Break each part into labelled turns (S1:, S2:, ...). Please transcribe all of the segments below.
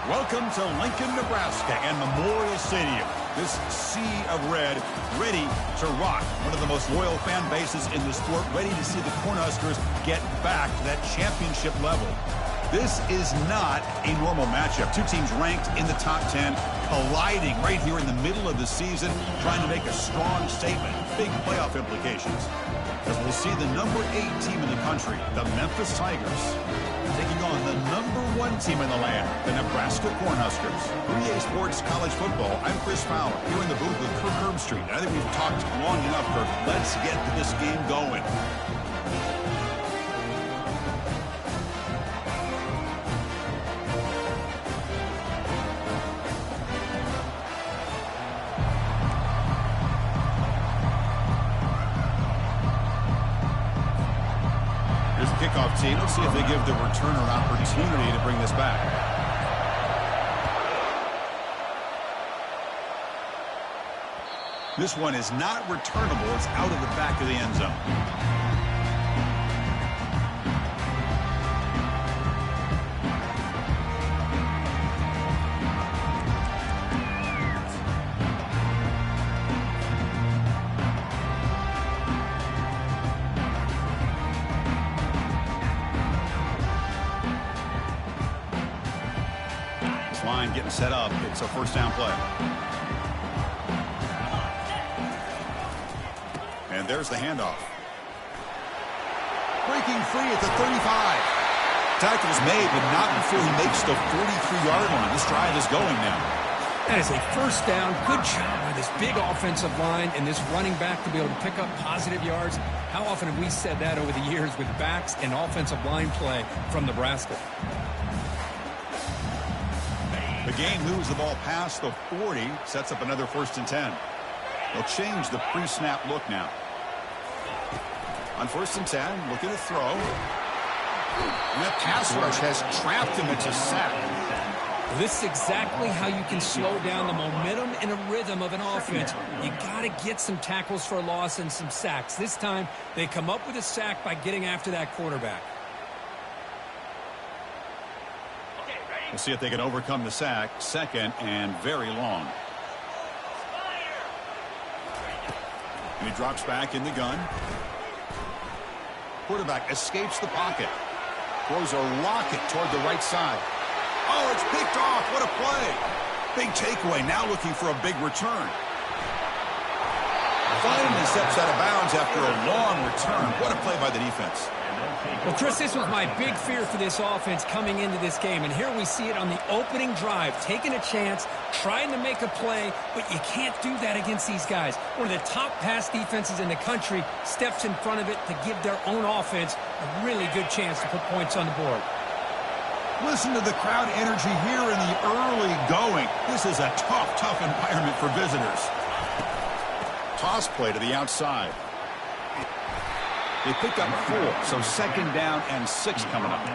S1: Welcome to Lincoln, Nebraska and Memorial Stadium. This sea of red ready to rock. One of the most loyal fan bases in the sport, ready to see the Cornhuskers get back to that championship level. This is not a normal matchup. Two teams ranked in the top 10, colliding right here in the middle of the season, trying to make a strong statement. Big playoff implications. As we'll see the number 8 team in the country, the Memphis Tigers, taking on the number 1 team in the land, the Nebraska Cornhuskers. 3A Sports College Football, I'm Chris Fowler, here in the booth with Kirk Herbstreit. I think we've talked long enough, Kirk. Let's get this game going. Kickoff team. Let's see if they give the returner an opportunity to bring this back. This one is not returnable. It's out of the back of the end zone. Line getting set up. It's a first down play. And there's the handoff. Breaking free at the 35. Tackle's made, but not before he makes the 43-yard line. This drive is going now.
S2: That is a first down. Good job by this big offensive line and this running back to be able to pick up positive yards. How often have we said that over the years with backs and offensive line play from Nebraska?
S1: The game moves the ball past the 40, sets up another 1st and 10. They'll change the pre-snap look now. On 1st and 10, looking to throw. And that pass rush has trapped him into sack.
S2: This is exactly how you can slow down the momentum and a rhythm of an offense. You got to get some tackles for a loss and some sacks. This time, they come up with a sack by getting after that quarterback.
S1: We'll see if they can overcome the sack. 2nd and very long. And he drops back in the gun. Quarterback escapes the pocket. Throws a rocket toward the right side. Oh, it's picked off. What a play. Big takeaway. Now looking for a big return. Finally steps out of bounds after a long return. What a play by the defense.
S2: Well, Chris, this was my big fear for this offense coming into this game. And here we see it on the opening drive, taking a chance, trying to make a play, but you can't do that against these guys. One of the top pass defenses in the country steps in front of it to give their own offense a really good chance to put points on the board.
S1: Listen to the crowd energy here in the early going. This is a tough environment for visitors. Toss play to the outside. They pick up 4, so 2nd down and 6 coming up.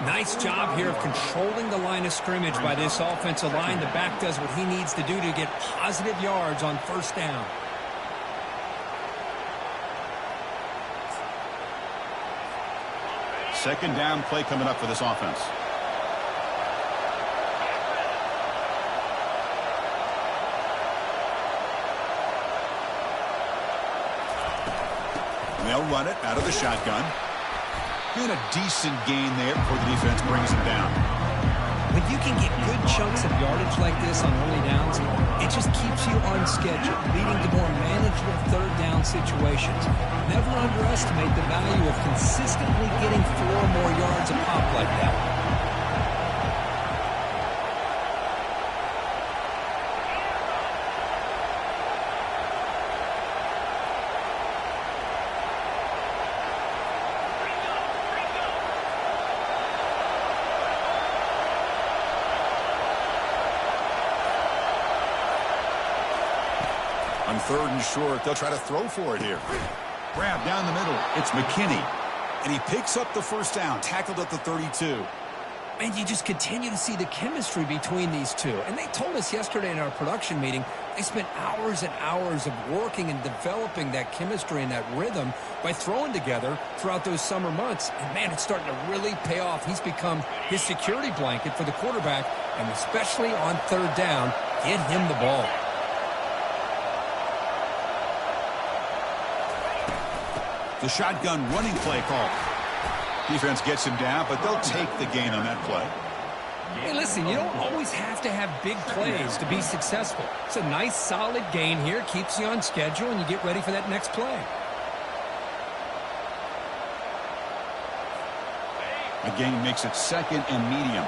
S2: Nice job here of controlling the line of scrimmage by this offensive line. The back does what he needs to do to get positive yards on 1st down.
S1: Second down play coming up for this offense. And they'll run it out of the shotgun. And a decent gain there before the defense brings him down.
S2: When you can get good chunks of yardage like this on early downs, it just keeps you on schedule, leading to more manageable 3rd down situations. Never underestimate the value of consistently getting 4 or more yards a pop like that.
S1: On 3rd and short, they'll try to throw for it here. Grab down the middle. It's McKinney. And he picks up the 1st down, tackled at the 32.
S2: And you just continue to see the chemistry between these two. And they told us yesterday in our production meeting, they spent hours and hours of working and developing that chemistry and that rhythm by throwing together throughout those summer months. And, man, it's starting to really pay off. He's become his security blanket for the quarterback, and especially on third down, get him the ball.
S1: The shotgun running play call. Defense gets him down, but they'll take the gain on that play.
S2: Hey, listen, you don't always have to have big plays to be successful. It's a nice, solid gain here, keeps you on schedule, and you get ready for that next play.
S1: The gain makes it second and medium.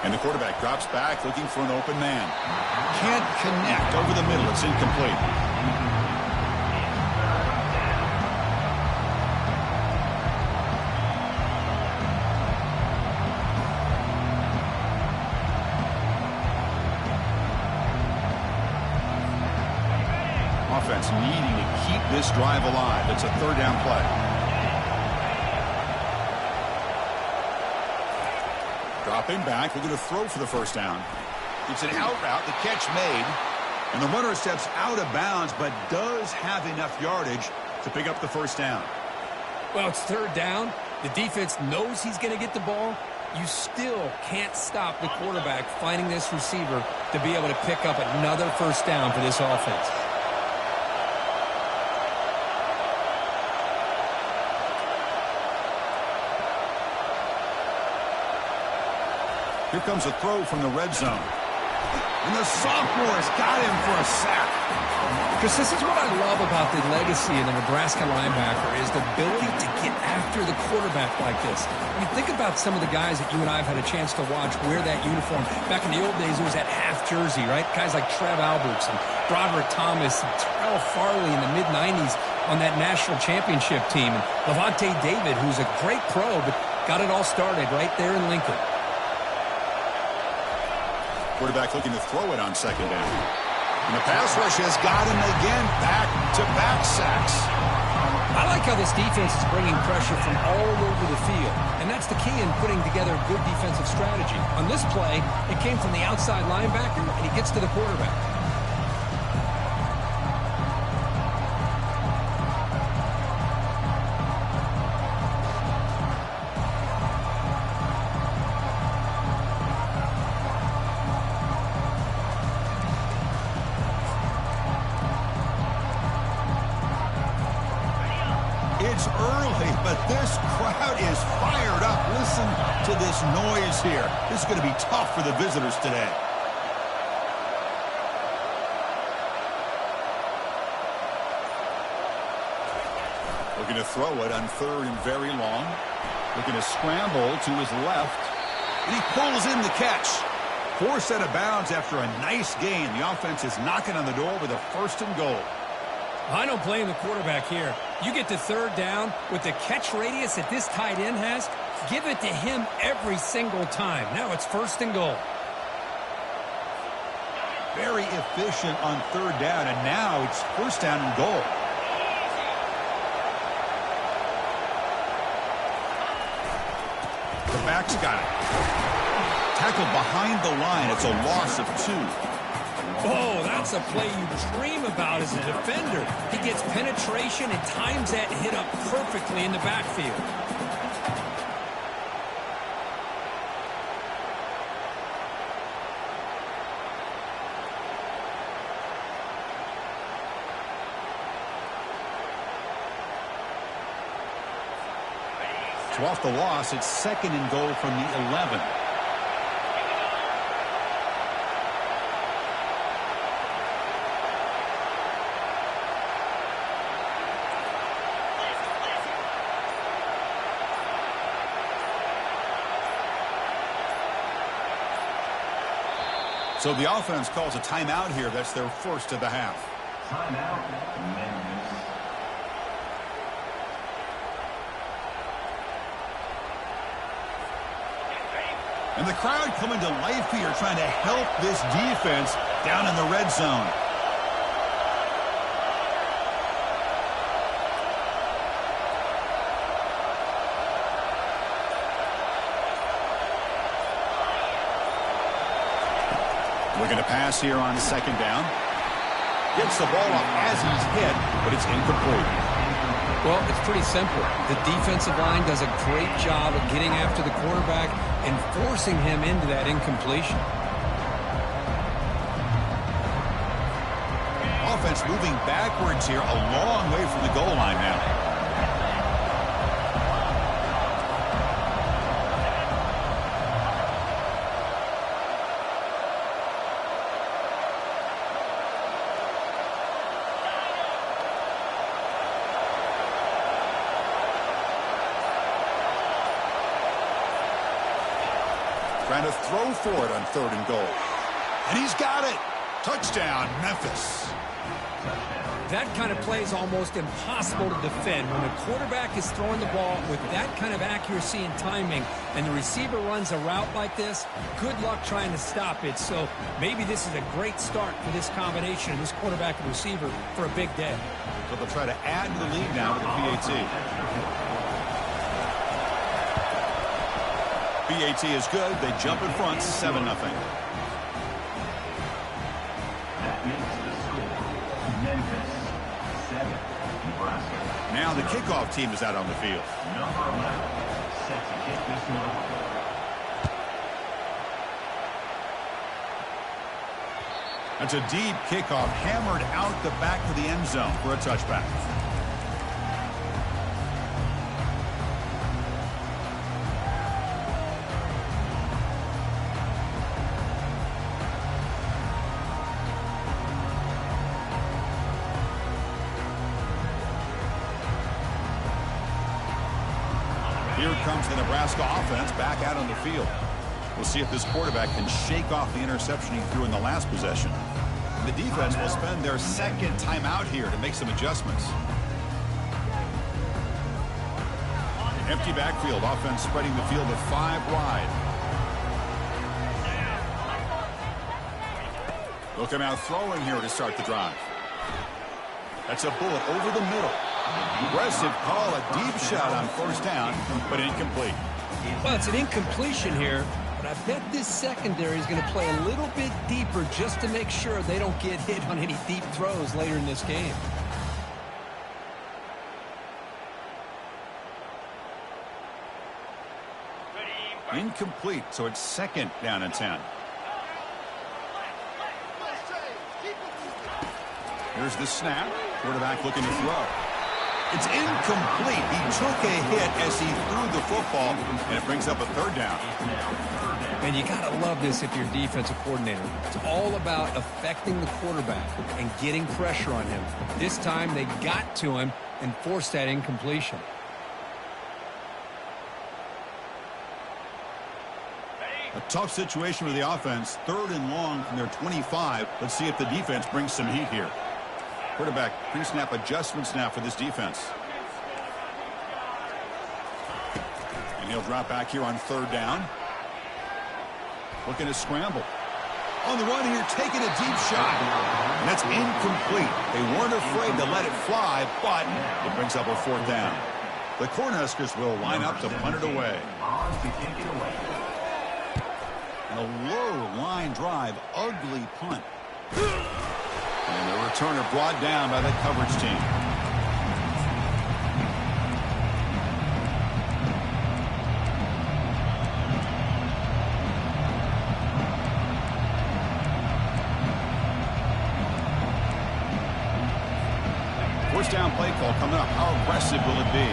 S1: And the quarterback drops back looking for an open man. Can't connect over the middle. It's incomplete. Offense needing to keep this drive alive. It's a third down play. Dropping back, looking to throw for the first down. It's an out route, the catch made. And the runner steps out of bounds, but does have enough yardage to pick up the first down.
S2: Well, it's third down. The defense knows he's going to get the ball. You still can't stop the quarterback finding this receiver to be able to pick up another first down for this offense.
S1: Here comes a throw from the red zone. And the sophomore's got him for a sack.
S2: Because this is what I love about the legacy of the Nebraska linebacker is the ability to get after the quarterback like this. I mean, think about some of the guys that you and I have had a chance to watch wear that uniform. Back in the old days, it was that half jersey, right? Guys like Trev Alberts and Broderick Thomas and Terrell Farley in the mid-90s on that national championship team. And Levante David, who's a great pro, but got it all started right there in Lincoln.
S1: Quarterback looking to throw it on second down. And the pass rush has got him again. Back-to-back sacks.
S2: I like how this defense is bringing pressure from all over the field. And that's the key in putting together a good defensive strategy. On this play, it came from the outside linebacker, and he gets to the quarterback.
S1: It's early, but this crowd is fired up. Listen to this noise here. This is going to be tough for the visitors today. Looking to throw it on third and very long. Looking to scramble to his left. And he pulls in the catch. Forced out of bounds after a nice gain. The offense is knocking on the door with a first and goal.
S2: I don't blame the quarterback here. You get to third down with the catch radius that this tight end has, give it to him every single time. Now it's first and goal.
S1: Very efficient on third down, and now it's first down and goal. The back's got it. Tackled behind the line. It's a loss of 2.
S2: Oh, that's a play you dream about as a defender. He gets penetration and times that hit up perfectly in the backfield.
S1: So off the loss, it's second and goal from the 11. So the offense calls a timeout here. That's their first of the half.
S3: Timeout, Memphis.
S1: And the crowd coming to life here, trying to help this defense down in the red zone. Looking to pass here on second down. Gets the ball up as he's hit, but it's incomplete.
S2: Well, it's pretty simple. The defensive line does a great job of getting after the quarterback and forcing him into that incompletion.
S1: Offense moving backwards here, a long way from the goal line now. Trying to throw for it on 3rd and goal. And he's got it. Touchdown, Memphis.
S2: That kind of play is almost impossible to defend. When the quarterback is throwing the ball with that kind of accuracy and timing, and the receiver runs a route like this, good luck trying to stop it. So maybe this is a great start for this combination of this quarterback and receiver for a big day.
S1: So they'll try to add to the lead now with the PAT. PAT is good. They jump in front, 7-0.
S3: That makes the score Memphis 7, Nebraska.
S1: Now the kickoff team is out on the field.
S3: Number 11 set to kick this one off.
S1: That's a deep kickoff, hammered out the back of the end zone for a touchback. Here comes the Nebraska offense back out on the field. We'll see if this quarterback can shake off the interception he threw in the last possession. The defense will spend their second timeout here to make some adjustments. Empty backfield, offense spreading the field to 5 wide. They'll come out throwing here to start the drive. That's a bullet over the middle. Aggressive call, a deep shot on 1st down, but incomplete.
S2: Well, it's an incompletion here, but I bet this secondary is going to play a little bit deeper just to make sure they don't get hit on any deep throws later in this game.
S1: Incomplete, so it's 2nd down and 10. Here's the snap. Quarterback looking to throw. It's incomplete. He took a hit as he threw the football, and it brings up a 3rd down.
S2: And you got to love this if you're a defensive coordinator. It's all about affecting the quarterback and getting pressure on him. This time they got to him and forced that incompletion.
S1: A tough situation for the offense. 3rd and long from their 25. Let's see if the defense brings some heat here. Quarterback pre-snap adjustments now for this defense. And he'll drop back here on 3rd down. Looking to scramble. On the run here, taking a deep shot. And that's incomplete. They weren't afraid to let it fly, but it brings up a 4th down. The Cornhuskers will line up to punt it away. And a low line drive, ugly punt. And the returner brought down by the coverage team. First down play call coming up. How aggressive will it be?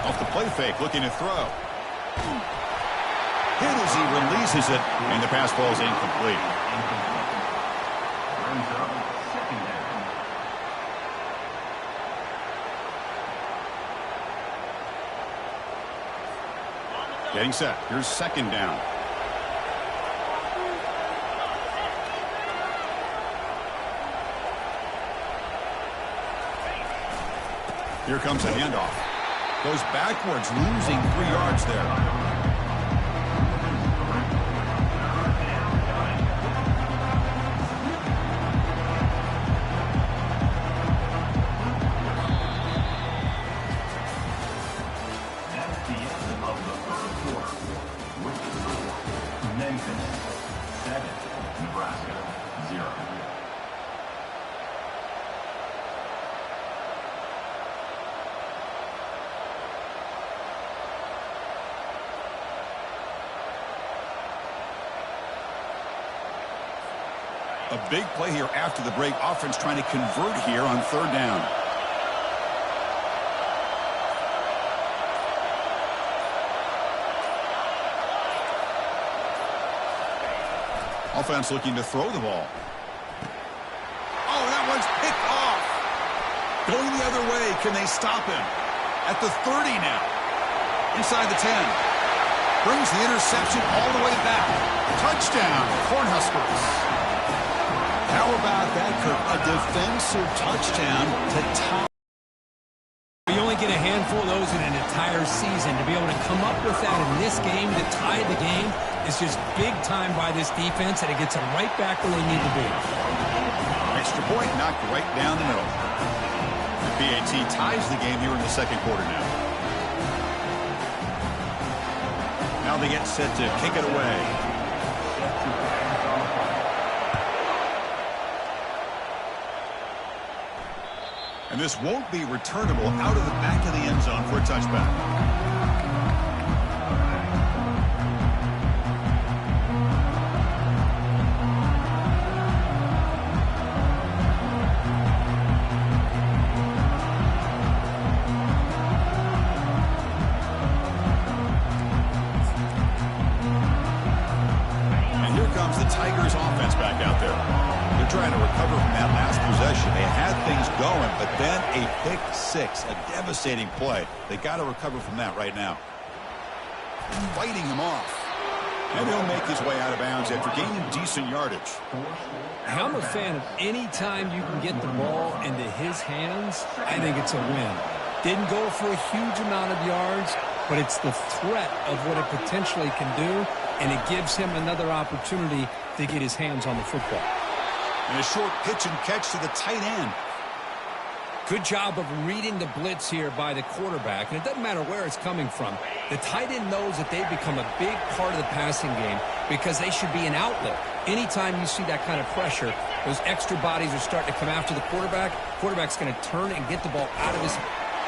S1: Off the play fake, looking to throw. Hit as he releases it, and the pass ball is incomplete. Getting set. Here's 2nd down. Here comes a handoff. Goes backwards, losing 3 yards there. A big play here after the break. Offense trying to convert here on third down. Offense looking to throw the ball. Oh, that one's picked off. Going the other way. Can they stop him? At the 30 now. Inside the 10. Brings the interception all the way back. Touchdown, Cornhuskers. How about that, Kirk? A defensive touchdown to top.
S2: You only get a handful of those in an entire season. To be able to come up with that in this game to tie the game is just big time by this defense, and it gets them right back where they need to be.
S1: Extra point knocked right down the middle. The PAT ties the game here in the second quarter now. Now they get set to kick it away. And this won't be returnable out of the back of the end zone for a touchback. Tigers offense back out there. They're trying to recover from that last possession. They had things going, but then a pick six, a devastating play. They got to recover from that right now. Fighting him off. And he'll make his way out of bounds after gaining decent yardage.
S2: I'm a fan of any time you can get the ball into his hands. I think it's a win. Didn't go for a huge amount of yards, but it's the threat of what it potentially can do, and it gives him another opportunity to get his hands on the football.
S1: And a short pitch and catch to the tight end.
S2: Good job of reading the blitz here by the quarterback, and it doesn't matter where it's coming from. The tight end knows that they've become a big part of the passing game because they should be an outlet. Anytime you see that kind of pressure, those extra bodies are starting to come after the quarterback. Quarterback's going to turn and get the ball out of his...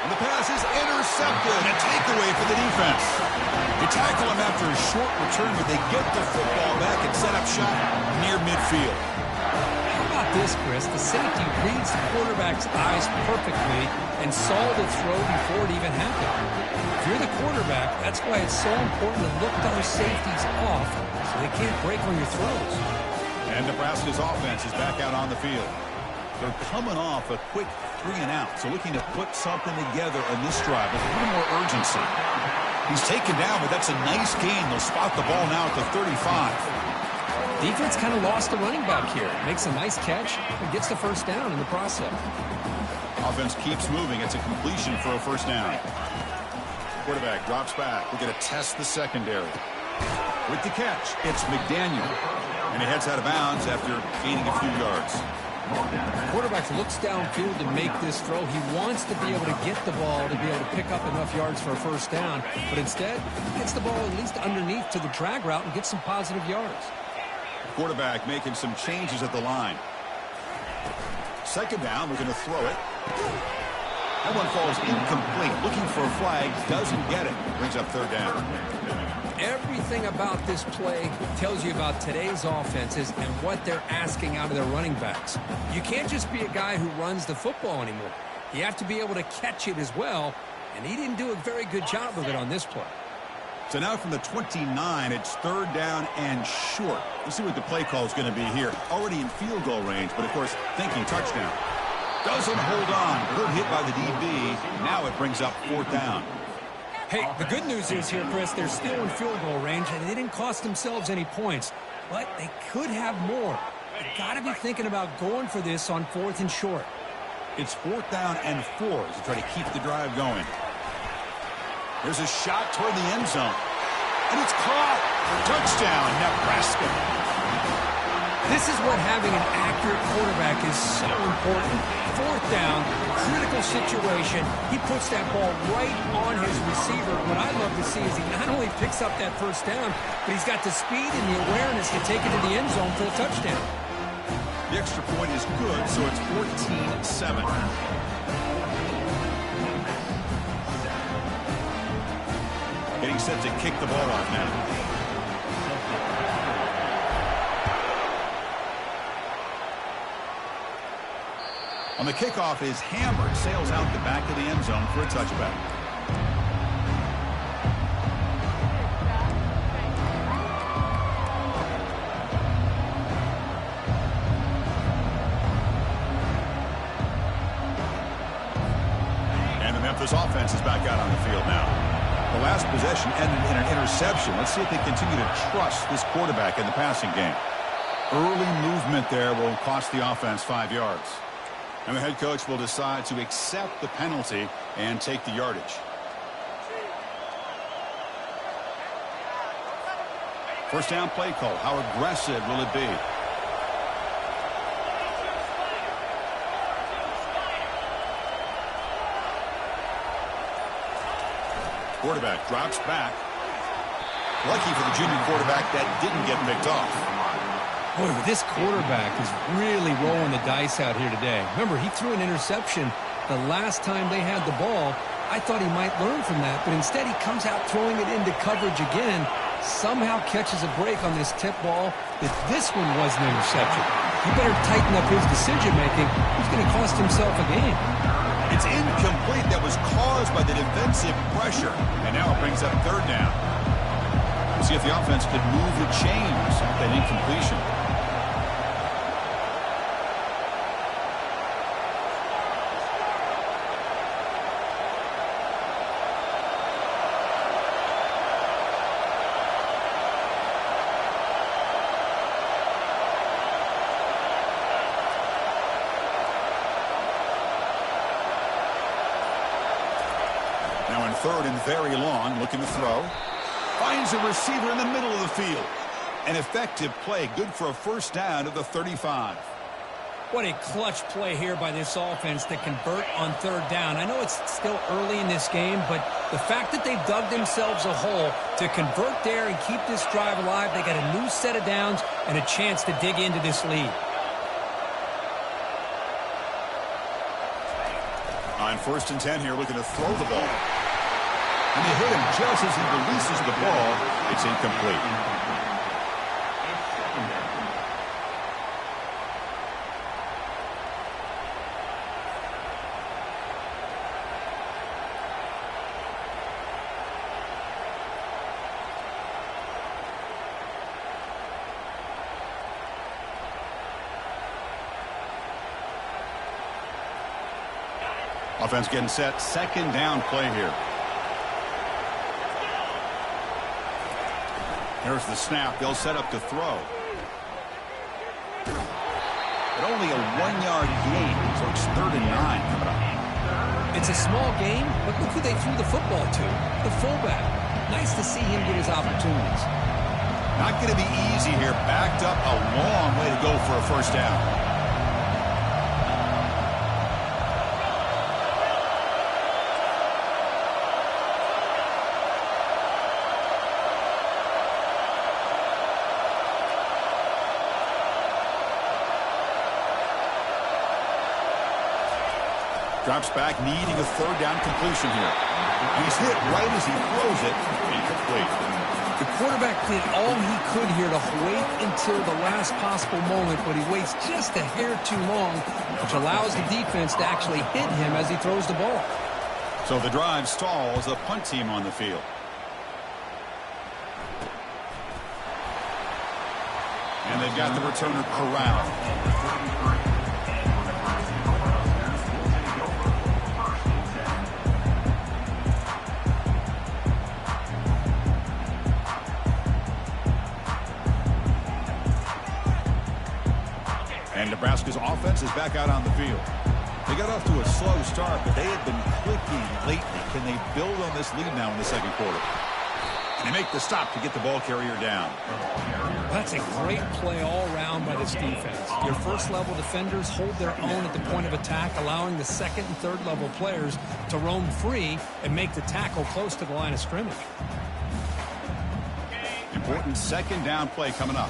S1: And the pass is intercepted. A takeaway for the defense. They tackle him after a short return, but they get the football back and set up shop near midfield.
S2: How about this, Chris? The safety reads the quarterback's eyes perfectly and saw the throw before it even happened. If you're the quarterback, that's why it's so important to look those safeties off so they can't break on your throws.
S1: And Nebraska's offense is back out on the field. They're coming off a quick 3-and-out, so looking to put something together on this drive with a little more urgency. He's taken down, but that's a nice gain. They'll spot the ball now at the 35.
S2: Defense kind of lost the running back here. Makes a nice catch and gets the first down in the process.
S1: Offense keeps moving. It's a completion for a first down. Quarterback drops back. We're going to test the secondary. With the catch, it's McDaniel. And he heads out of bounds after gaining a few yards.
S2: Quarterback looks downfield to make this throw. He wants to be able to get the ball to be able to pick up enough yards for a first down, but instead he gets the ball at least underneath to the drag route and gets some positive yards.
S1: Quarterback making some changes at the line. Second down, we're going to throw it. That one falls incomplete. Looking for a flag, doesn't get it. Brings up third down.
S2: Everything about this play tells you about today's offenses and what they're asking out of their running backs. You can't just be a guy who runs the football anymore. You have to be able to catch it as well, and he didn't do a very good job of it on this play.
S1: So now from the 29, it's third down and short. Let's see what the play call is going to be here. Already in field goal range, but of course thinking touchdown. Doesn't hold on. Good hit by the DB. Now it brings up fourth down.
S2: Hey, the good news is here, Chris, they're still in field goal range, and they didn't cost themselves any points. But they could have more. They got to be thinking about going for this on fourth and short.
S1: It's fourth down and 4 to try to keep the drive going. There's a shot toward the end zone. And it's caught. Touchdown, Nebraska.
S2: This is what having an accurate quarterback is so important. Fourth down, critical situation. He puts that ball right on his receiver. What I love to see is he not only picks up that first down, but he's got the speed and the awareness to take it to the end zone for a touchdown.
S1: The extra point is good, so it's 14-7. Getting set to kick the ball off now. On the kickoff is hammered, sails out the back of the end zone for a touchback. And the Memphis offense is back out on the field now. The last possession ended in an interception. Let's see if they continue to trust this quarterback in the passing game. Early movement there will cost the offense 5 yards. And the head coach will decide to accept the penalty and take the yardage. First down play call. How aggressive will it be? Quarterback drops back. Lucky for the junior quarterback that didn't get picked off.
S2: Boy, this quarterback is really rolling the dice out here today. Remember, he threw an interception the last time they had the ball. I thought he might learn from that, but instead he comes out throwing it into coverage again. Somehow catches a break on this tip ball that this one was an interception. He better tighten up his decision-making. He's going to cost himself a game.
S1: It's incomplete. That was caused by the defensive pressure. And now it brings up third down. We'll see if the offense could move the chains off that incompletion. Now in third and very long, looking to throw. Finds a receiver in the middle of the field. An effective play, good for a first down of the 35.
S2: What a clutch play here by this offense to convert on third down. I know it's still early in this game, but the fact that they've dug themselves a hole to convert there and keep this drive alive, they got a new set of downs and a chance to dig into this lead.
S1: On first and 10 here, looking to throw the ball. And they hit him just as he releases the ball. It's incomplete. Offense getting set. Second down play here. Here's the snap. They'll set up to throw. But only a 1-yard gain, so it's 3rd and 9 coming up.
S2: It's a small game, but look who they threw the football to. The fullback. Nice to see him get his opportunities.
S1: Not going to be easy here. Backed up a long way to go for a first down. Drops back, needing a third down completion here. He's hit right as he throws it. Incomplete.
S2: The quarterback did all he could here to wait until the last possible moment, but he waits just a hair too long, which allows the defense to actually hit him as he throws the ball.
S1: So the drive stalls, a punt team on the field. And they've got the returner corralled. And Nebraska's offense is back out on the field. They got off to a slow start, but they have been clicking lately. Can they build on this lead now in the second quarter? And they make the stop to get the ball carrier down.
S2: That's a great play all around by this defense. Your first-level defenders hold their own at the point of attack, allowing the second and third-level players to roam free and make the tackle close to the line of scrimmage.
S1: Important second down play coming up.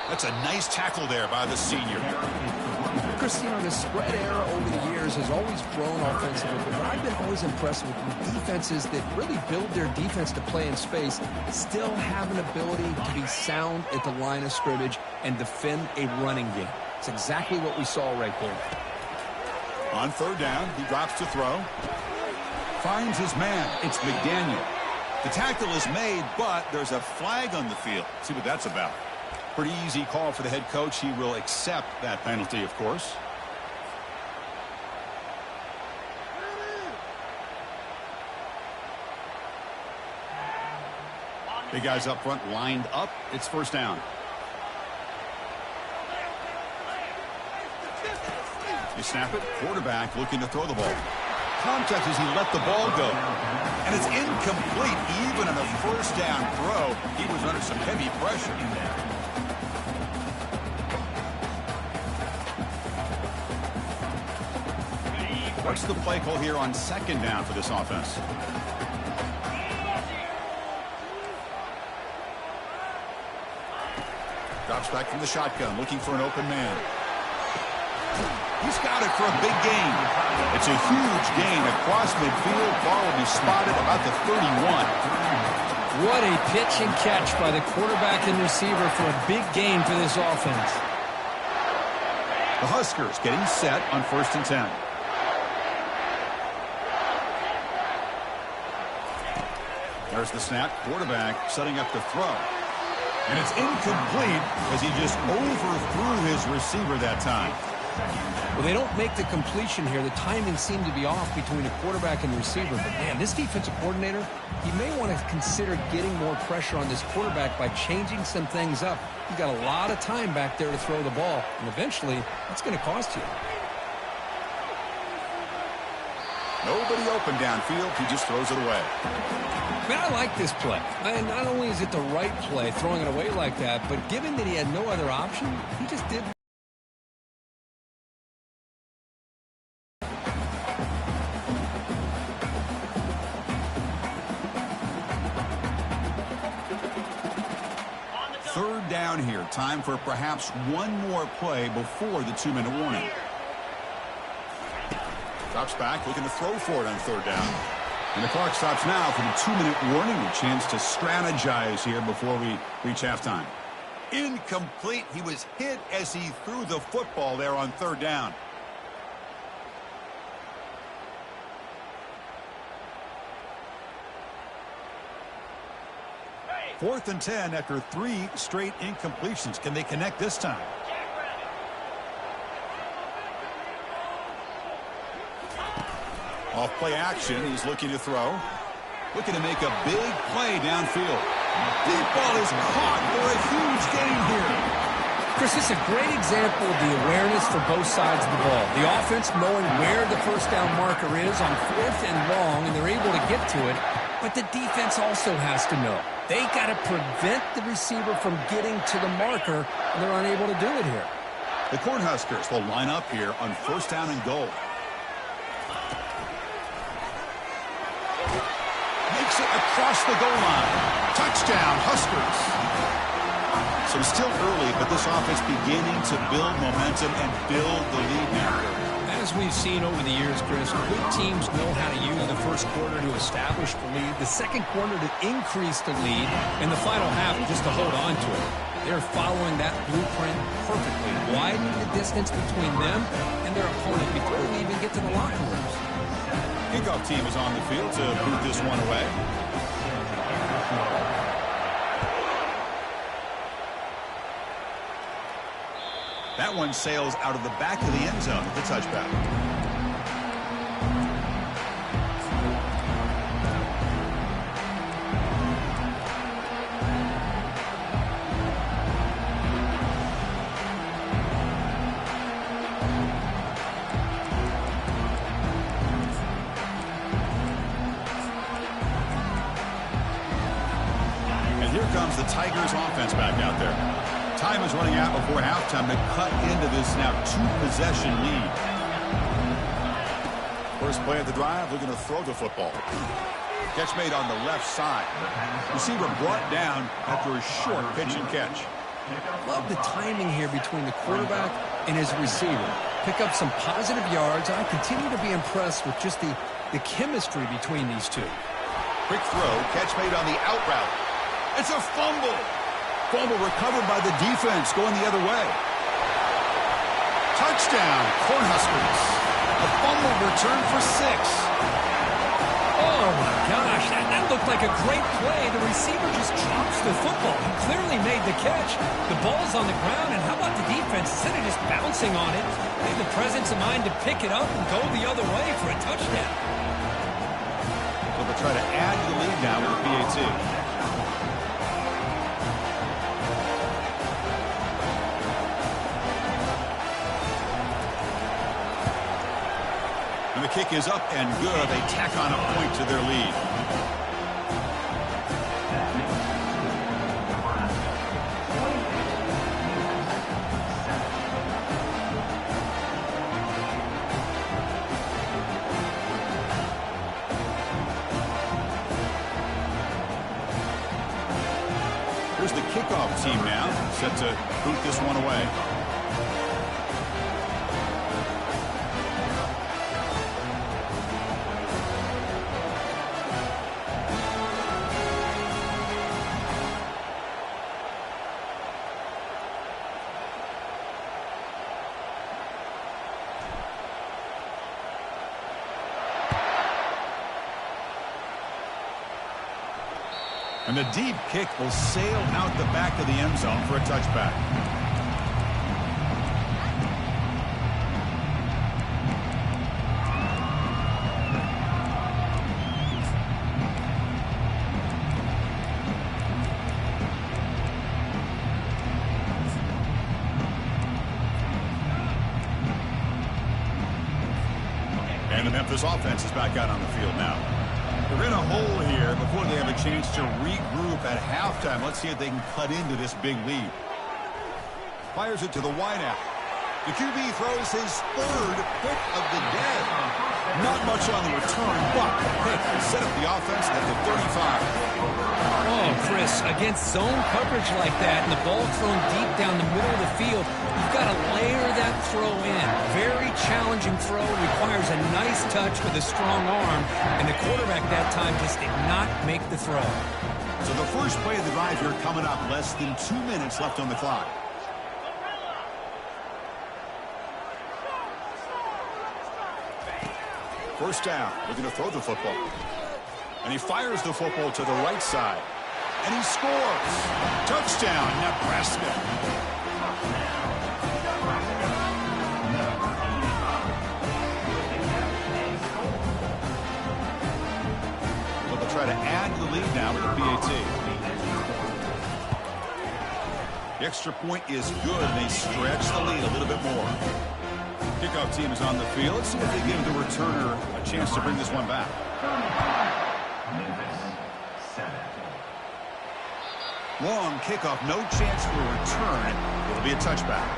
S1: That's a nice tackle there by the senior.
S2: Chris, you know, the spread era over the years has always grown offensively, but what I've been always impressed with defenses that really build their defense to play in space still have an ability to be sound at the line of scrimmage and defend a running game. It's exactly what we saw right there.
S1: On third down, he drops to throw. Finds his man. It's McDaniel. The tackle is made, but there's a flag on the field. See what that's about. Pretty easy call for the head coach. He will accept that penalty, of course. The guys up front lined up. It's first down. They snap it. Quarterback looking to throw the ball. Contact as he let the ball go. And it's incomplete. Even on a first down throw, he was under some heavy pressure in there. What's the play call here on second down for this offense? Drops back from the shotgun, looking for an open man. He's got it for a big gain. It's a huge gain across midfield. Ball will be spotted about the 31.
S2: What a pitch and catch by the quarterback and receiver for a big gain for this offense.
S1: The Huskers getting set on 1st and 10. There's the snap. Quarterback setting up to throw. And it's incomplete as he just overthrew his receiver that time.
S2: Well, they don't make the completion here. The timing seemed to be off between the quarterback and the receiver. But, man, this defensive coordinator, he may want to consider getting more pressure on this quarterback by changing some things up. You've got a lot of time back there to throw the ball. And eventually, that's going to cost you.
S1: Nobody open downfield. He just throws it away.
S2: Man, I like this play. And not only is it the right play, throwing it away like that, but given that he had no other option, he just did.
S1: Third down here. Time for perhaps one more play before the 2-minute warning. Drops back, looking to throw for it on third down. And the clock stops now for the 2-minute warning. A chance to strategize here before we reach halftime. Incomplete. He was hit as he threw the football there on third down. Fourth and 10 after 3 straight incompletions. Can they connect this time? Off play action, he's looking to throw. Looking to make a big play downfield. Deep ball is caught for a huge gain here.
S2: Chris, this is a great example of the awareness for both sides of the ball. The offense knowing where the first down marker is on 4th and long, and they're able to get to it. But the defense also has to know. They got to prevent the receiver from getting to the marker, and they're unable to do it here.
S1: The Cornhuskers will line up here on 1st down and goal. Makes it across the goal line. Touchdown, Huskers. So it's still early, but this offense beginning to build momentum and build the lead now.
S2: As we've seen over the years, Chris, good teams know how to use the first quarter to establish the lead, the second quarter to increase the lead, and the final half just to hold on to it. They're following that blueprint perfectly, widening the distance between them and their opponent before we even get to the locker rooms.
S1: Kickoff team is on the field to boot this one away. That one sails out of the back of the end zone with the touchback. And here comes the Tigers offense back out there. Time is running out before halftime to cut into this now 2-possession lead. First play of the drive, looking to throw the football. Catch made on the left side. Receiver brought down after a short pitch and catch.
S2: Love the timing here between the quarterback and his receiver. Pick up some positive yards. I continue to be impressed with just the chemistry between these two.
S1: Quick throw, catch made on the out route. It's a fumble. Fumble recovered by the defense, going the other way. Touchdown, Cornhuskers. A fumble return for 6.
S2: Oh, my gosh. That looked like a great play. The receiver just drops the football. He clearly made the catch. The ball's on the ground, and how about the defense? Instead of just bouncing on it, they had the presence of mind to pick it up and go the other way for a touchdown.
S1: So they'll try to add to the lead now with PAT. And the kick is up and good. They tack on a point to their lead. Here's the kickoff team now, set to boot this one away. And the deep kick will sail out the back of the end zone for a touchback. And the Memphis offense is back out on the field now. They're in a hole here before they have a chance to regroup at halftime. Let's see if they can cut into this big lead. Fires it to the wideout. The QB throws his 3rd pick of the day. Not much on the return, but the pick will set up the offense at the 35.
S2: Oh, Chris, against zone coverage like that and the ball thrown deep down the middle of the field, you've got to layer that throw in. Very challenging throw, requires a nice touch with a strong arm, and the quarterback that time just did not make the throw.
S1: So the first play of the drive here coming up, less than 2 minutes left on the clock. First down, looking to throw the football. And he fires the football to the right side. And he scores. Touchdown, Nebraska. So they'll try to add to the lead now with the PAT. The extra point is good, and they stretch the lead a little bit more. Kickoff team is on the field. Let's see if they give the returner a chance to bring this one back. Long kickoff, no chance for a return. It'll be a touchback.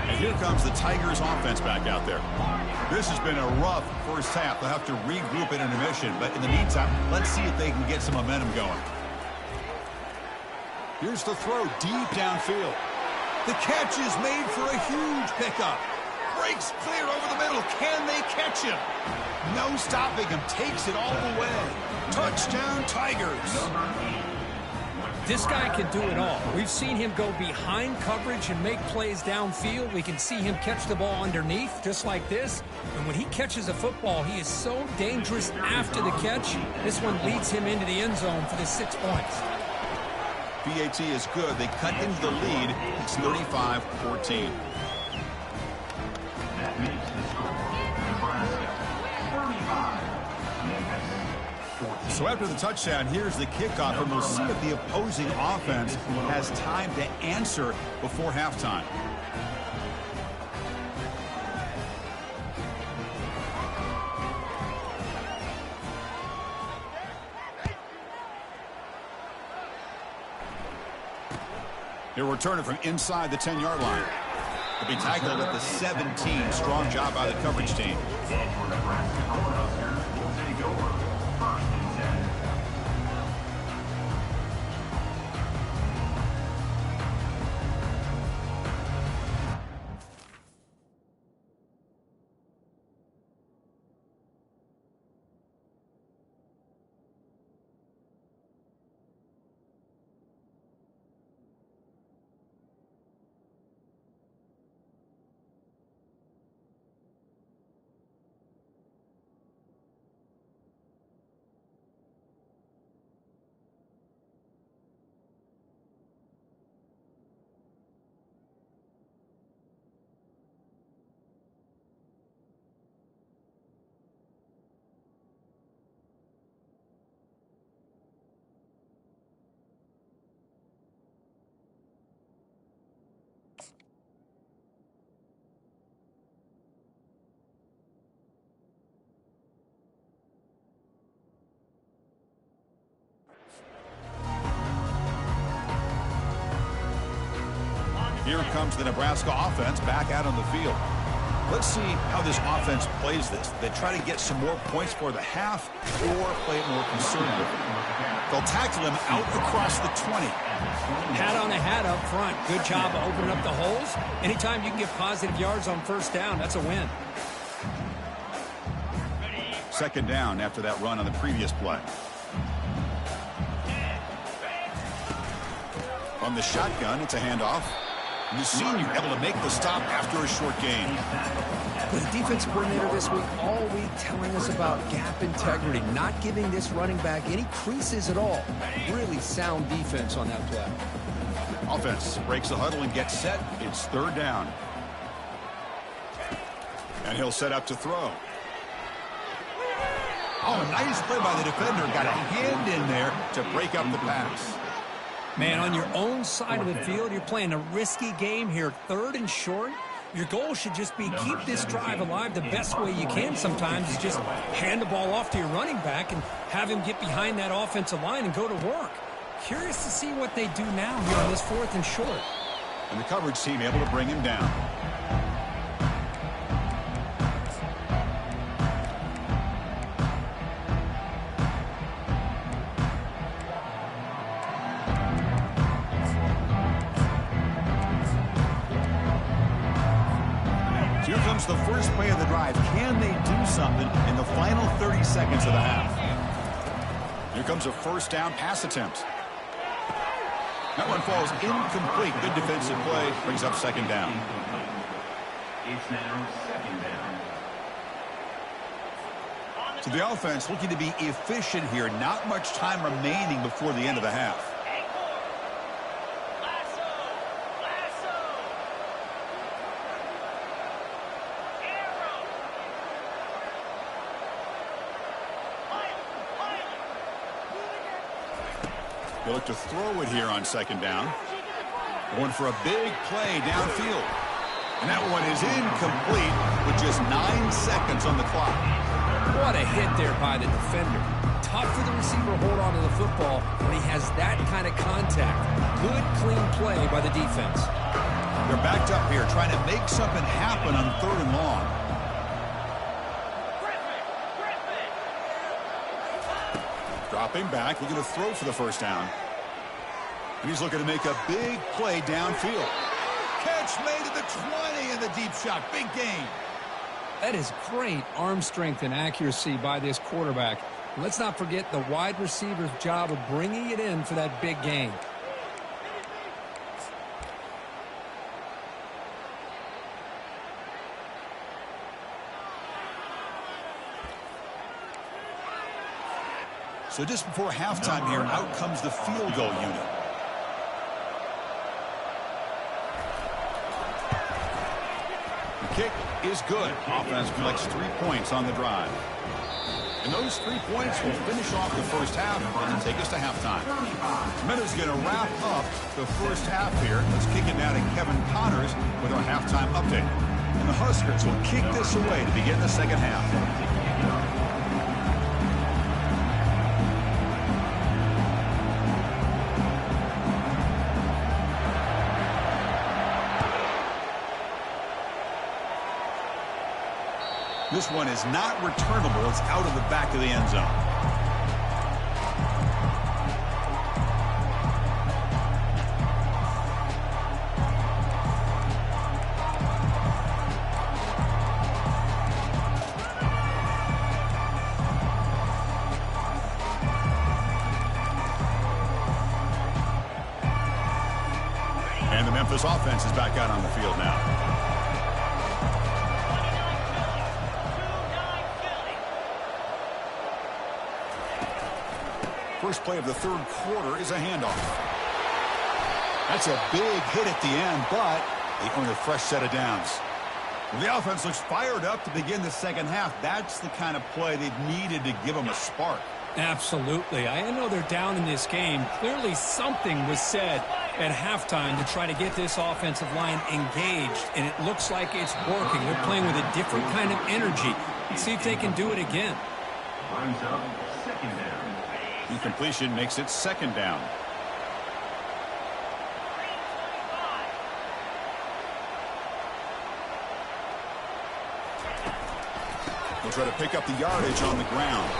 S1: And here comes the Tigers offense back out there. This has been a rough first half. They'll have to regroup at intermission, but in the meantime, let's see if they can get some momentum going. Here's the throw deep downfield. The catch is made for a huge pickup. Breaks clear over the middle. Can they catch him? No stopping him. Takes it all the way. Touchdown, Tigers.
S2: This guy can do it all. We've seen him go behind coverage and make plays downfield. We can see him catch the ball underneath, just like this. And when he catches a football, he is so dangerous after the catch. This one leads him into the end zone for the 6 points.
S1: PAT is good. They cut into the lead. It's 35-14.
S3: That makes the score Nebraska 35, Memphis 14.
S1: So after the touchdown, here's the kickoff, and we'll see if the opposing offense has time to answer before halftime. They're returning from inside the 10-yard line. To be tackled at the 17. Strong job by the coverage team.
S3: And for Nebraska, Cornhuskers will take over 1st and 10.
S1: Here comes the Nebraska offense back out on the field. Let's see how this offense plays this. They try to get some more points for the half or play it more conservative. They'll tackle him out across the 20.
S2: Hat on a hat up front. Good job of opening up the holes. Anytime you can get positive yards on first down, that's a win.
S1: 2nd down after that run on the previous play. From the shotgun, it's a handoff. The senior able to make the stop after a short gain.
S2: With the defense coordinator this week, all week telling us about gap integrity, not giving this running back any creases at all. Really sound defense on that play.
S1: Offense breaks the huddle and gets set. It's 3rd down. And he'll set up to throw. Oh, nice play by the defender. Got a hand in there to break up the pass.
S2: Man, on your own side of the field, you're playing a risky game here. 3rd and short. Your goal should just be keep this drive alive the best way you can sometimes is just hand the ball off to your running back and have him get behind that offensive line and go to work. Curious to see what they do now here on this 4th and short.
S1: And the coverage team able to bring him down. Here comes the first play of the drive. Can they do something in the final 30 seconds of the half? Here comes a 1st down pass attempt. That one falls incomplete. Good defensive play. Brings up 2nd down.
S3: It's now 2nd down.
S1: So the offense looking to be efficient here. Not much time remaining before the end of the half. They look to throw it here on 2nd down. Going for a big play downfield. And that one is incomplete with just 9 seconds on the clock.
S2: What a hit there by the defender. Tough for the receiver to hold on to the football when he has that kind of contact. Good, clean play by the defense.
S1: They're backed up here trying to make something happen on 3rd and long. Dropping back, looking to throw for the 1st down. And he's looking to make a big play downfield. Catch made at the 20 in the deep shot. Big gain.
S2: That is great arm strength and accuracy by this quarterback. Let's not forget the wide receiver's job of bringing it in for that big gain.
S1: So just before halftime here, out comes the field goal unit. The kick is good. Offense collects 3 points on the drive. And those 3 points will finish off the first half and take us to halftime. Meadows going to wrap up the first half here. Let's kick it now to Kevin Connors with our halftime update. And the Huskers will kick this away to begin the second half. This one is not returnable. It's out of the back of the end zone. And the Memphis offense is back out on the field now. First play of the third quarter is a handoff. That's a big hit at the end, but they earn a fresh set of downs. The offense looks fired up to begin the second half. That's the kind of play they've needed to give them a spark.
S2: Absolutely. I know they're down in this game. Clearly something was said at halftime to try to get this offensive line engaged, and it looks like it's working. They're playing with a different kind of energy. Let's see if they can do it again.
S3: Brings up second down.
S1: Incompletion makes it second down. We'll try to pick up the yardage on the ground.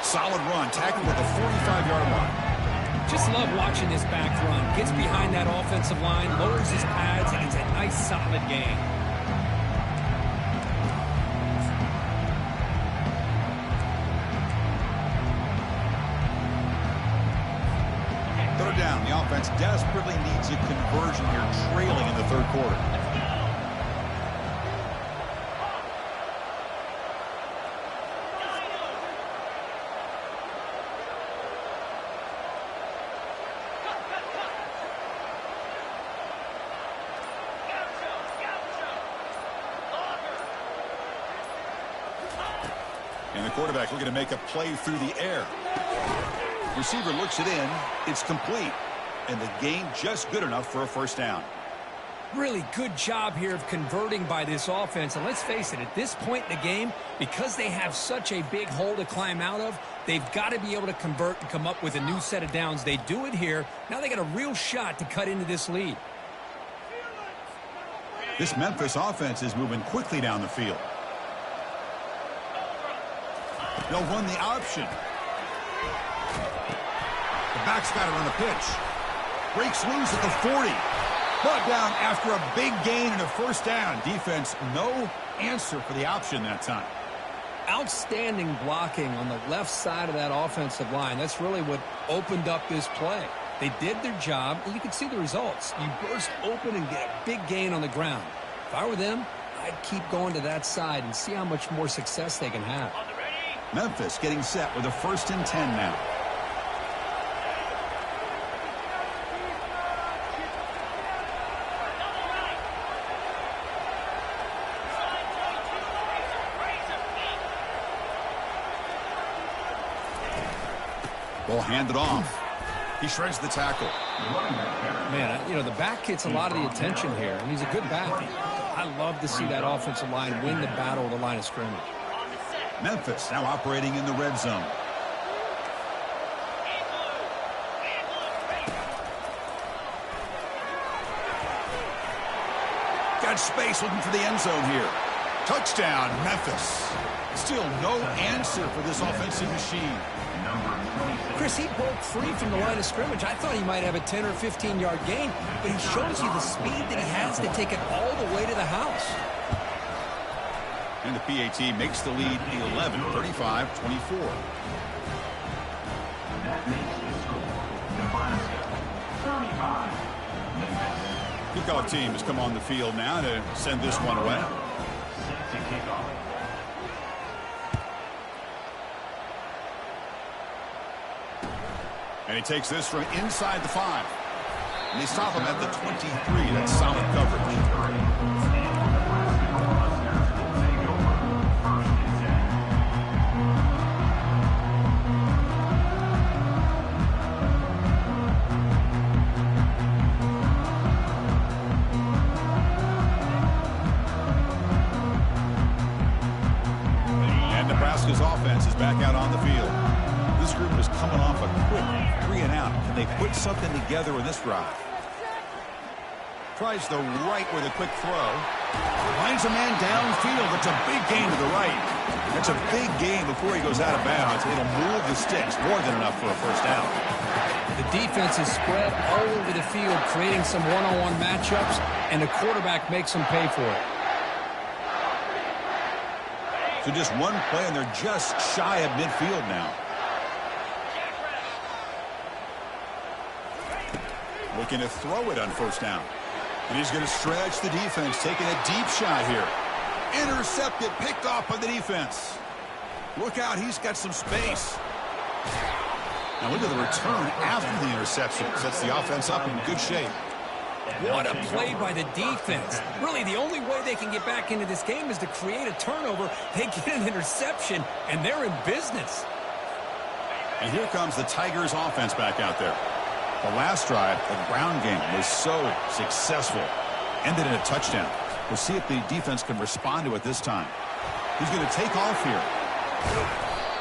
S1: Solid run, tackled at the 45-yard line.
S2: Just love watching this back run. Gets behind that offensive line, lowers his pads, and it's a nice, solid gain.
S1: Third down. The offense desperately needs a conversion here, trailing in the third quarter. And the quarterback looking to make a play through the air. Receiver looks it in. It's complete. And the gain just good enough for a first down.
S2: Really good job here of converting by this offense. And let's face it, at this point in the game, because they have such a big hole to climb out of, they've got to be able to convert and come up with a new set of downs. They do it here. Now they got a real shot to cut into this lead.
S1: This Memphis offense is moving quickly down the field. They'll run the option. The back's got it on the pitch. Breaks loose at the 40. Brought down after a big gain and a first down. Defense, no answer for the option that time.
S2: Outstanding blocking on the left side of that offensive line. That's really what opened up this play. They did their job, and you can see the results. You burst open and get a big gain on the ground. If I were them, I'd keep going to that side and see how much more success they can have.
S1: Memphis getting set with a 1st and 10 now. Ball handed off. He shreds the tackle.
S2: Man, you know, the back gets a lot of the attention here, and he's a good back. I love to see that offensive line win the battle of the line of scrimmage.
S1: Memphis now operating in the red zone. Got space looking for the end zone here. Touchdown, Memphis. Still no answer for this offensive machine.
S2: Chris, he broke free from the line of scrimmage. I thought he might have a 10 or 15-yard gain, but he shows you the speed that he has to take it all the way to the house.
S1: And the PAT makes the lead 11, 35-24.
S3: That makes the score. Nebraska 35.
S1: Kickoff team has come on the field now to send this one away.
S3: Set to kick off.
S1: And he takes this from inside the 5. And they stop him at the 23. That's solid coverage. And Nebraska's offense is back out on the field. This group is coming off a quick 3-and-out. Can they put something together in this drive? Tries the right with a quick throw. Finds a man downfield. It's a big gain to the right. It's a big game before he goes out of bounds. It'll move the sticks, more than enough for a first down.
S2: The defense is spread all over the field, creating some one-on-one matchups, and the quarterback makes them pay for it.
S1: So just one play, and they're just shy of midfield now. Looking to throw it on first down. And he's going to stretch the defense, taking a deep shot here. Intercepted, picked off by the defense. Look out, he's got some space. Now look at the return after the interception. Sets the offense up in good shape.
S2: What a play by the defense. Really, the only way they can get back into this game is to create a turnover. They get an interception, and they're in business.
S1: And here comes the Tigers offense back out there. The last drive, the ground game, was so successful. Ended in a touchdown. We'll see if the defense can respond to it this time. He's going to take off here.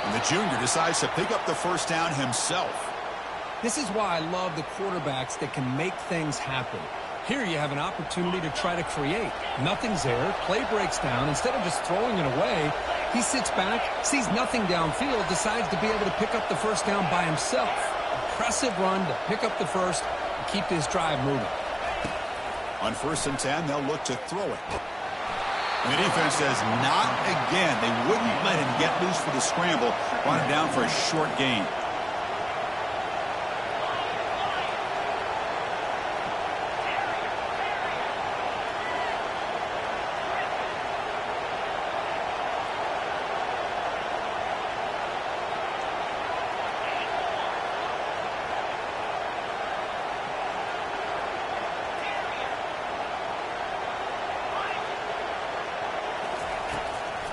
S1: And the junior decides to pick up the first down himself.
S2: This is why I love the quarterbacks that can make things happen. Here you have an opportunity to try to create. Nothing's there. Play breaks down. Instead of just throwing it away, he sits back, sees nothing downfield, decides to be able to pick up the first down by himself. Impressive run to pick up the first and keep this drive moving.
S1: On 1st and 10, they'll look to throw it. And the defense says, not again. They wouldn't let him get loose for the scramble. Brought him down for a short gain.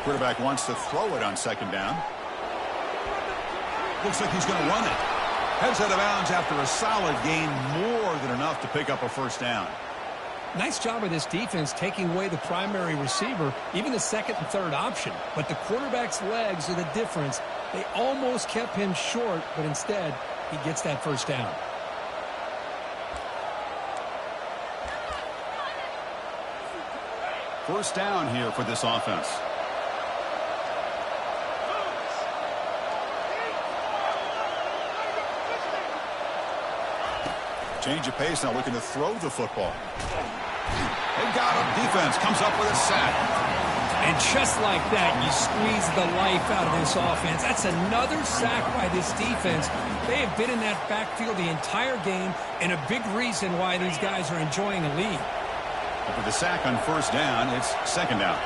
S1: Quarterback wants to throw it on 2nd down. Looks like he's going to run it. Heads out of bounds after a solid gain, more than enough to pick up a first down.
S2: Nice job of this defense taking away the primary receiver, even the 2nd and 3rd option. But the quarterback's legs are the difference. They almost kept him short, but instead, he gets that first down.
S1: First down here for this offense. Change of pace now, looking to throw the football. They got him. Defense comes up with a sack.
S2: And just like that, you squeeze the life out of this offense. That's another sack by this defense. They have been in that backfield the entire game, and a big reason why these guys are enjoying a lead.
S1: But with the sack on 1st down, it's 2nd down.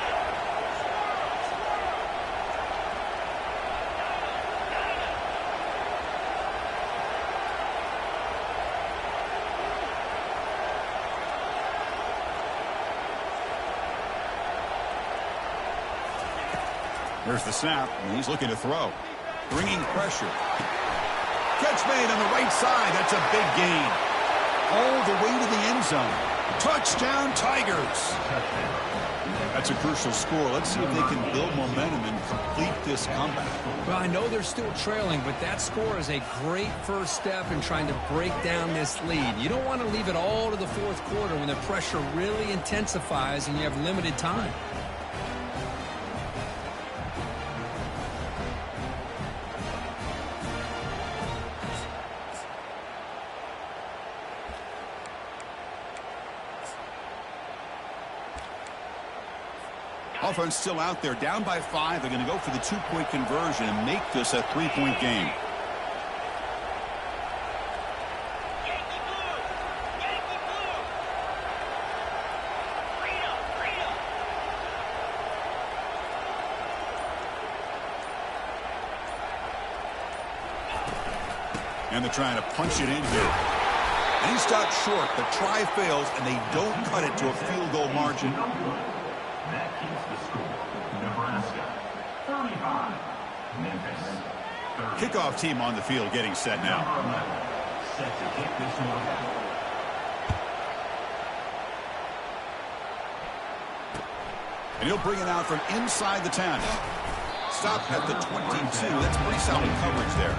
S1: There's the snap, and he's looking to throw. Bringing pressure. Catch made on the right side. That's a big gain. All the way to the end zone. Touchdown, Tigers. That's a crucial score. Let's see if they can build momentum and complete this comeback.
S2: Well, I know they're still trailing, but that score is a great first step in trying to break down this lead. You don't want to leave it all to the 4th quarter when the pressure really intensifies and you have limited time.
S1: Offense still out there, down by 5. They're going to go for the 2-point conversion and make this a 3-point game. And they're trying to punch it in here. And he stopped short. The try fails, and they don't cut it to a field goal margin.
S3: That keeps the score. Nebraska 35. Memphis 30.
S1: Kickoff team on the field getting set now.
S3: Number 11 set to kick this one.
S1: And he'll bring it out from inside the 10. Stop at the 22. That's pretty solid coverage there.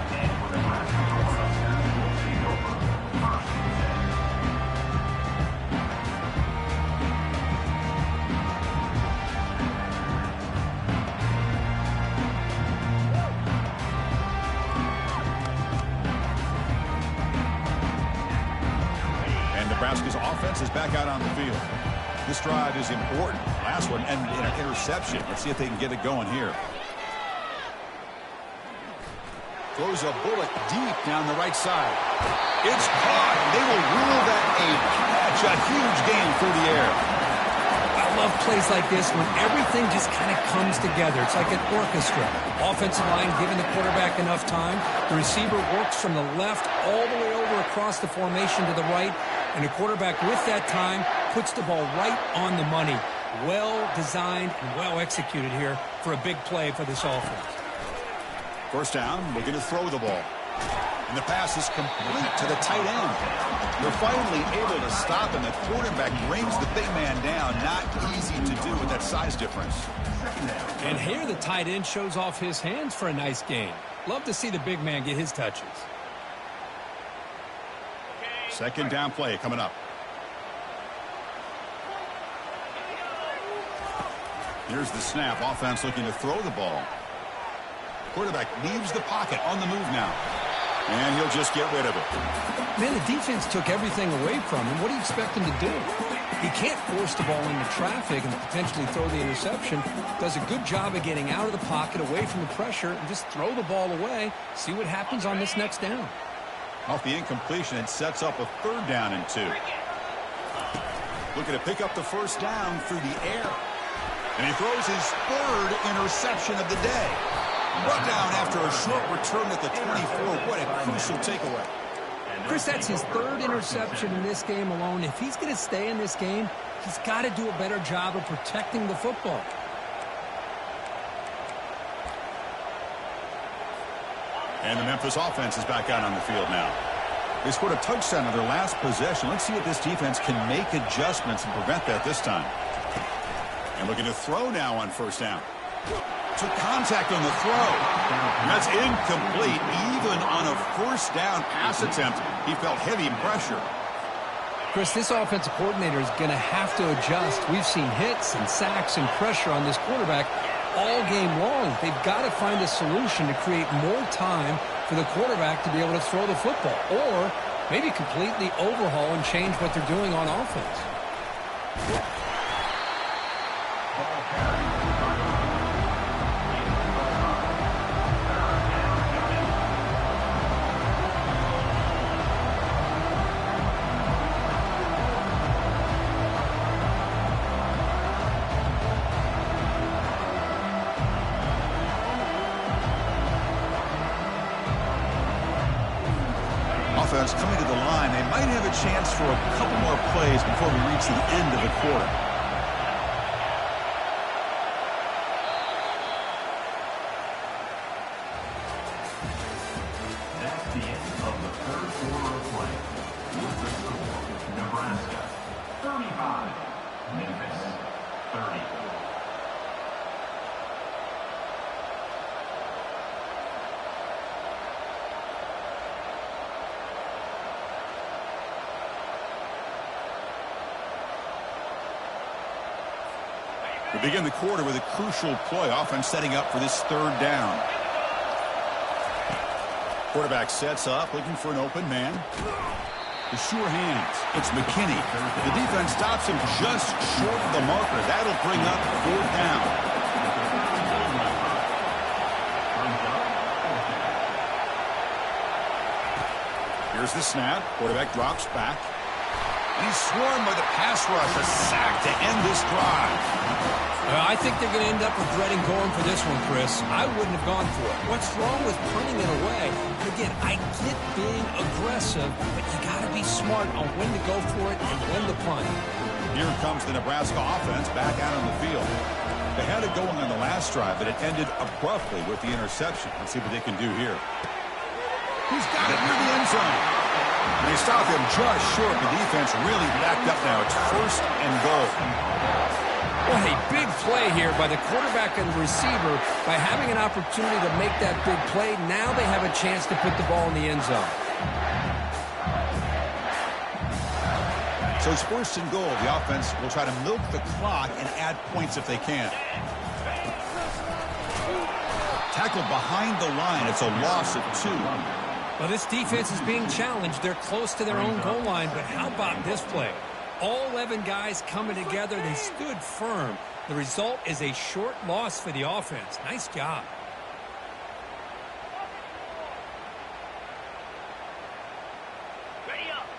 S1: offense is back out on the field. This drive is important. Last one ended in an interception. Let's see if they can get it going here. Throws a bullet deep down the right side. It's caught. They will rule that a catch. A huge gain through the air.
S2: I love plays like this when everything just kind of comes together. It's like an orchestra. Offensive line giving the quarterback enough time. The receiver works from the left all the way over across the formation to the right. And the quarterback with that time puts the ball right on the money. Well designed and well executed here for a big play for this offense.
S1: First down, looking to throw the ball. And the pass is complete to the tight end. They're finally able to stop him. The quarterback brings the big man down. Not easy to do with that size difference.
S2: And here the tight end shows off his hands for a nice gain. Love to see the big man get his touches.
S1: Second down play coming up. Here's the snap. Offense looking to throw the ball. Quarterback leaves the pocket on the move now. And he'll just get rid of it.
S2: Man, the defense took everything away from him. What do you expect him to do? He can't force the ball into traffic and potentially throw the interception. Does a good job of getting out of the pocket, away from the pressure, and just throw the ball away. See what happens on this next down.
S1: Off the incompletion, it sets up a third down and 2. Looking to pick up the first down through the air. And he throws his third interception of the day. Brought down after a short return at the 24. What a crucial takeaway.
S2: Chris, that's his third interception in this game alone. If he's going to stay in this game, he's got to do a better job of protecting the football.
S1: And the Memphis offense is back out on the field now. They scored a touchdown on their last possession. Let's see if this defense can make adjustments and prevent that this time. And looking to throw now on first down. Took contact on the throw. And that's incomplete. Even on a first down pass attempt, he felt heavy pressure.
S2: Chris, this offensive coordinator is going to have to adjust. We've seen hits and sacks and pressure on this quarterback all game long. They've got to find a solution to create more time for the quarterback to be able to throw the football, or maybe completely overhaul and change what they're doing on offense.
S1: Coming to the line, they might have a chance for a couple more plays before we reach the end of the quarter.
S3: That's the end of the third quarter of play. With the score, Nebraska 35, Memphis 30.
S1: We begin the quarter with a crucial play. Offense setting up for this third down. Quarterback sets up, looking for an open man. The sure hands. It's McKinney. The defense stops him just short of the marker. That'll bring up fourth down. Here's the snap. Quarterback drops back. And he's swarmed by the pass rush. A sack to end this drive.
S2: I think they're going to end up regretting going for this one, Chris. I wouldn't have gone for it. What's wrong with punting it away? And again, I get being aggressive, but you got to be smart on when to go for it and when to punt.
S1: Here comes the Nebraska offense back out on the field. They had it going on the last drive, but it ended abruptly with the interception. Let's see what they can do here. He's got it near the end zone. And they stop him just short. The defense really backed up now. It's first and goal.
S2: What a big play here by the quarterback and the receiver. By having an opportunity to make that big play, now they have a chance to put the ball in the end zone.
S1: So it's first and goal. The offense will try to milk the clock and add points if they can. Tackled behind the line. It's a loss of 2.
S2: Well, this defense is being challenged. They're close to their own goal line, but how about this play? All 11 guys coming together. They stood firm. The result is a short loss for the offense. Nice job.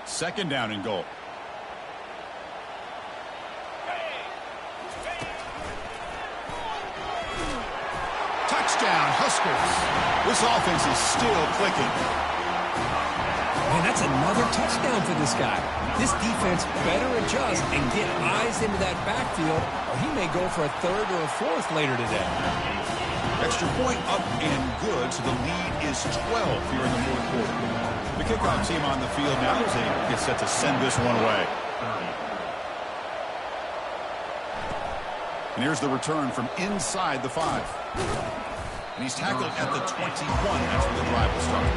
S1: Second down and goal. Touchdown, Huskers. This offense is still clicking.
S2: Man, that's another touchdown for this guy. This defense better adjust and get eyes into that backfield, or he may go for a third or a fourth later today.
S1: Extra point up and good, so the lead is 12 here in the fourth quarter. The kickoff team on the field now as they get set to send this one away. And here's the return from inside the 5. And he's tackled at the 21. That's where the drive will start.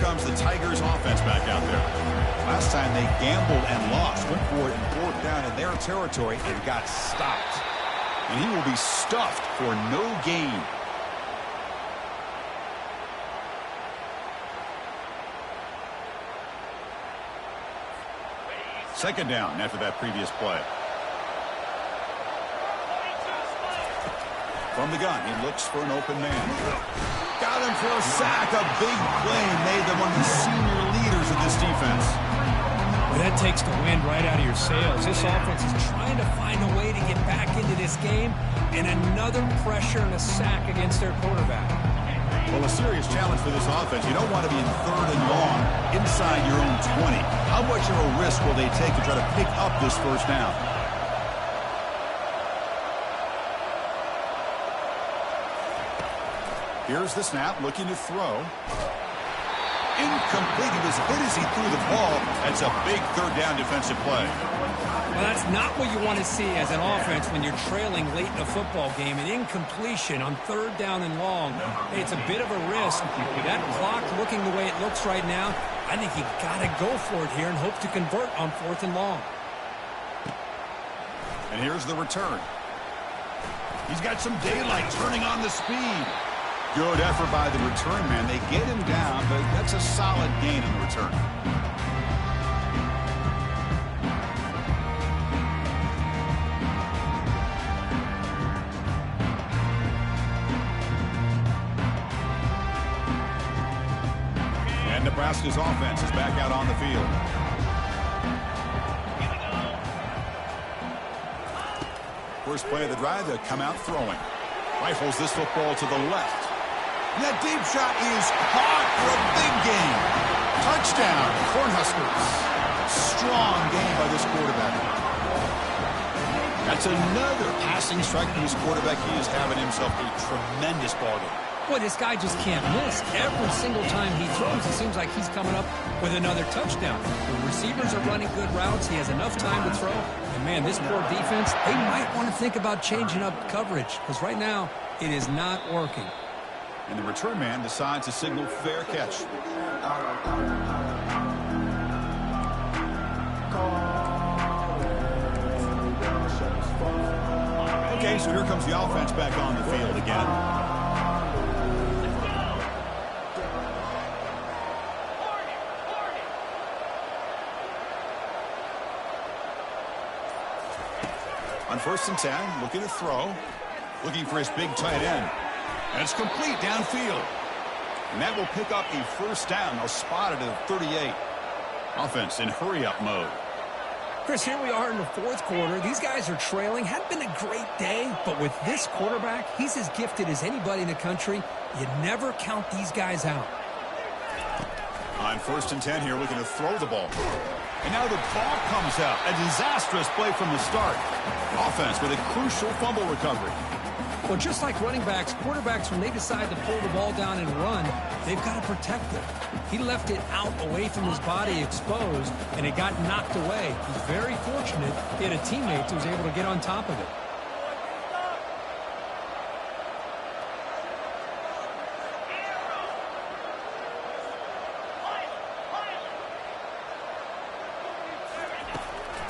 S1: Comes the Tigers offense back out there. Last time they gambled and lost, went for it and fourth down in their territory and got stopped. And he will be stuffed for no gain. Second down after that previous play. From the gun, he looks for an open man. Got him for a sack. A big play made them one of the senior leaders of this defense.
S2: Well, that takes the wind right out of your sails. This offense is trying to find a way to get back into this game, and another pressure and a sack against their quarterback.
S1: Well, a serious challenge for this offense. You don't want to be in third and long inside your own 20. How much of a risk will they take to try to pick up this first down? Here's the snap, looking to throw. Incomplete. He was hit as he threw the ball. That's a big third down defensive play.
S2: Well, that's not what you want to see as an offense when you're trailing late in a football game. An incompletion on third down and long. Hey, it's a bit of a risk. With that clock looking the way it looks right now, I think you got to go for it here and hope to convert on fourth and long.
S1: And here's the return. He's got some daylight turning on the speed. Good effort by the return man. They get him down, but that's a solid gain on the return. And Nebraska's offense is back out on the field. First play of the drive, they'll come out throwing. Rifles this football to the left. And that deep shot is caught for a big gain. Touchdown, Cornhuskers. Strong game by this quarterback. That's another passing strike from his quarterback. He is having himself a tremendous ball game.
S2: Boy, this guy just can't miss. Every single time he throws, it seems like he's coming up with another touchdown. The receivers are running good routes. He has enough time to throw. And, man, this poor defense, they might want to think about changing up coverage because right now it is not working.
S1: And the return man decides to signal fair catch. Okay, so here comes the offense back on the field again. On 1st and 10, looking to throw. Looking for his big tight end. And it's complete downfield. And that will pick up a first down. They'll spot it at 38. Offense in hurry-up mode.
S2: Chris, here we are in the fourth quarter. These guys are trailing. Hadn't been a great day, but with this quarterback, he's as gifted as anybody in the country. You never count these guys out.
S1: On 1st and 10 here, looking to throw the ball. And now the ball comes out. A disastrous play from the start. Offense with a crucial fumble recovery.
S2: Well, just like running backs, quarterbacks, when they decide to pull the ball down and run, they've got to protect it. He left it out away from his body exposed, and it got knocked away. He's very fortunate he had a teammate who was able to get on top of it.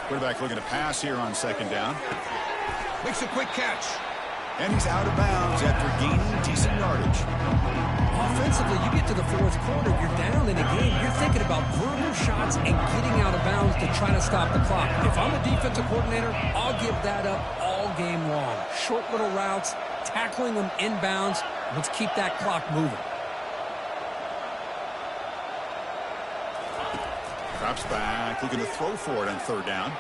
S1: Quarterback looking to pass here on second down. Makes a quick catch. And he's out of bounds after gaining decent yardage.
S2: Offensively, you get to the fourth quarter, you're down in a game. You're thinking about verbal shots and getting out of bounds to try to stop the clock. If I'm a defensive coordinator, I'll give that up all game long. Short little routes, tackling them inbounds. Let's keep that clock moving.
S1: Drops back, looking to throw for it on third down.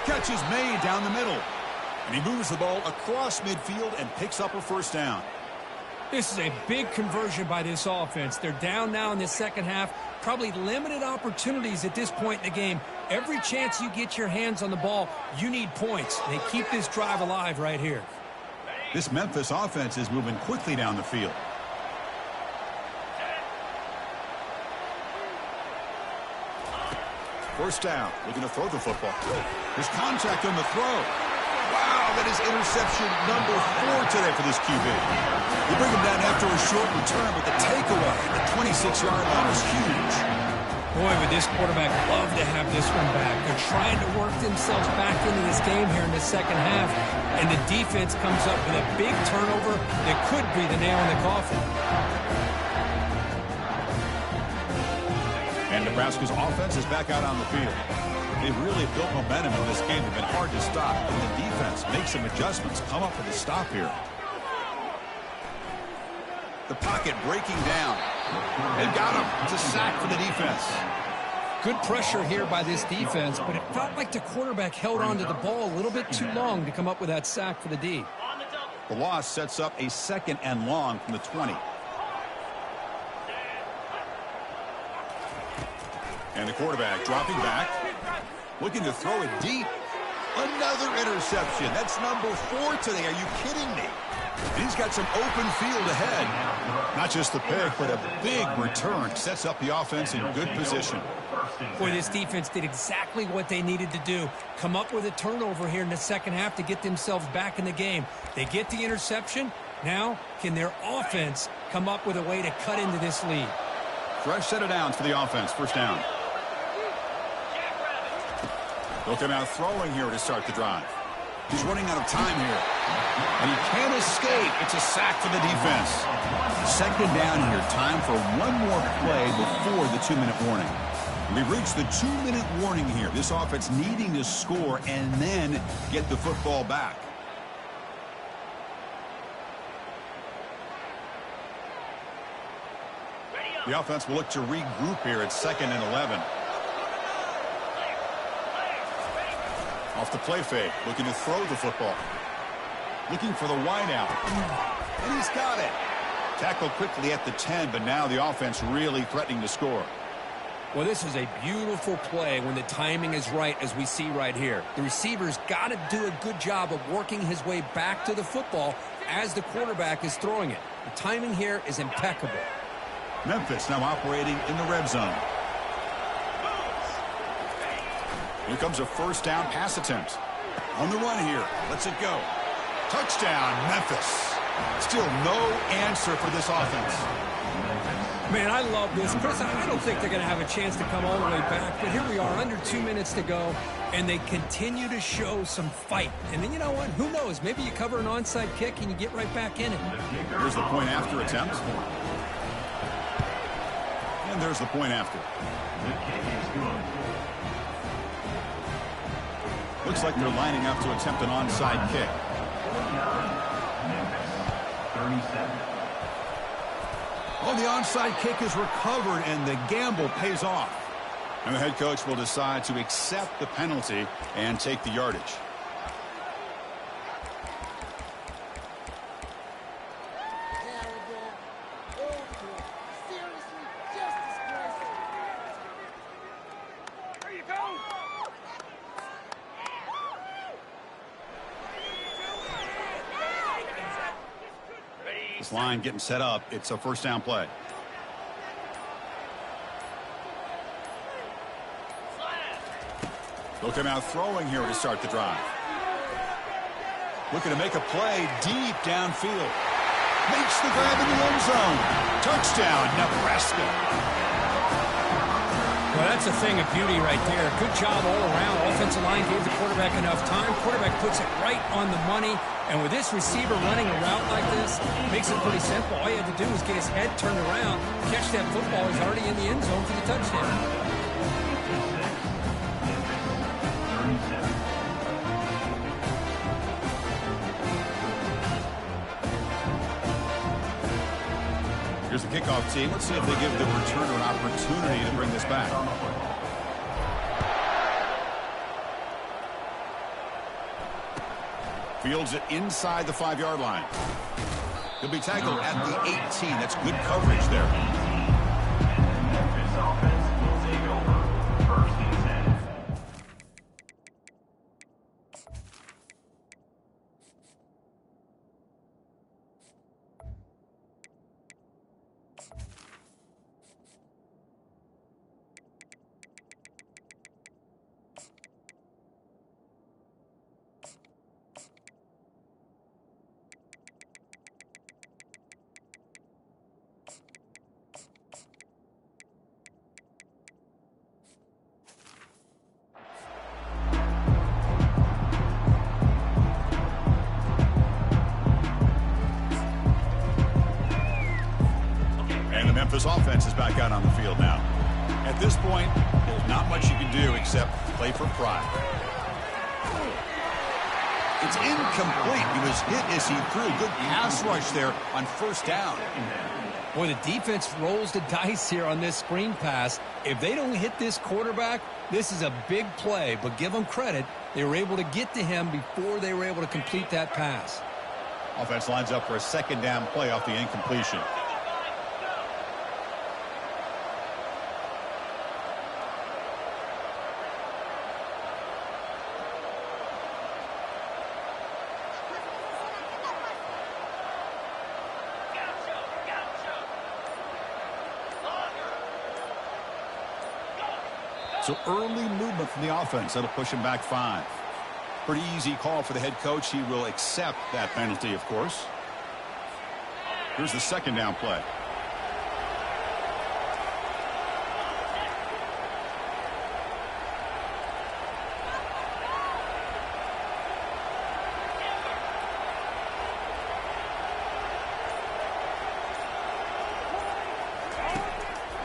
S1: Catch is made down the middle. And he moves the ball across midfield and picks up a first down.
S2: This is a big conversion by this offense. They're down now in the second half. Probably limited opportunities at this point in the game. Every chance you get your hands on the ball, you need points. They keep this drive alive right here.
S1: This Memphis offense is moving quickly down the field. First down, looking to throw the football. There's contact on the throw. Wow, that is interception number 4 today for this QB. You bring him down after a short return, but the takeaway, the 26-yard line is huge.
S2: Boy, would this quarterback love to have this one back. They're trying to work themselves back into this game here in the second half, and the defense comes up with a big turnover that could be the nail in the coffin.
S1: And Nebraska's offense is back out on the field. They've really built momentum in this game. They've been hard to stop. And the defense makes some adjustments, come up with a stop here. The pocket breaking down. They've got him. It's a sack for the defense.
S2: Good pressure here by this defense, but it felt like the quarterback held on to the ball a little bit too long to come up with that sack for the D.
S1: The loss sets up a second and long from the 20. And the quarterback dropping back. Looking to throw it deep. Another interception. That's number 4 today. Are you kidding me? And he's got some open field ahead. Not just the pick, but a big return. Sets up the offense in good position.
S2: Boy, this defense did exactly what they needed to do. Come up with a turnover here in the second half to get themselves back in the game. They get the interception. Now, can their offense come up with a way to cut into this lead?
S1: Fresh set of downs for the offense. First down. They'll come out throwing here to start the drive. He's running out of time here. And he can't escape. It's a sack for the defense. Second down here. Time for one more play before the 2-minute warning. We've reached the 2-minute warning here. This offense needing to score and then get the football back. The offense will look to regroup here at 2nd and 11. Off the play fake, looking to throw the football. Looking for the wideout. And he's got it. Tackled quickly at the 10, but now the offense really threatening to score.
S2: Well, this is a beautiful play when the timing is right, as we see right here. The receiver's got to do a good job of working his way back to the football as the quarterback is throwing it. The timing here is impeccable.
S1: Memphis now operating in the red zone. Here comes a first down pass attempt. On the run here. Lets it go. Touchdown, Memphis. Still no answer for this offense.
S2: Man, I love this. Chris, I don't think they're going to have a chance to come all the way back, but here we are, under 2 minutes to go, and they continue to show some fight. And then, you know what? Who knows? Maybe you cover an onside kick and you get right back in it.
S1: Here's the point after attempt. And there's the point after.
S3: The kick is good.
S1: Looks like they're lining up to attempt an onside kick.
S3: Memphis, 37.
S1: Oh, the onside kick is recovered, and the gamble pays off. And the head coach will decide to accept the penalty and take the yardage. This line getting set up. It's a first down play. They'll come out throwing here to start the drive. Looking to make a play deep downfield. Makes the grab in the end zone. Touchdown, Nebraska.
S2: Well, that's a thing of beauty right there. Good job all around. Offensive line gave the quarterback enough time. Quarterback puts it right on the money. And with this receiver running a route like this, makes it pretty simple. All you have to do is get his head turned around, catch that football. He's already in the end zone for the touchdown.
S1: Here's the kickoff team. Let's see if they give the returner an opportunity to bring this back. Fields it inside the 5-yard line. He'll be tackled at the 18. That's good coverage there.
S3: Memphis offense will take over. First and 10.
S1: Memphis offense is back out on the field now. At this point, there's not much you can do except play for pride. It's incomplete. He was hit as he threw. Good pass rush there on first down.
S2: Boy, the defense rolls the dice here on this screen pass. If they don't hit this quarterback, this is a big play. But give them credit. They were able to get to him before they were able to complete that pass.
S1: Offense lines up for a second down play off the incompletion. So early movement from the offense. That'll push him back 5. Pretty easy call for the head coach. He will accept that penalty, of course. Here's the second down play.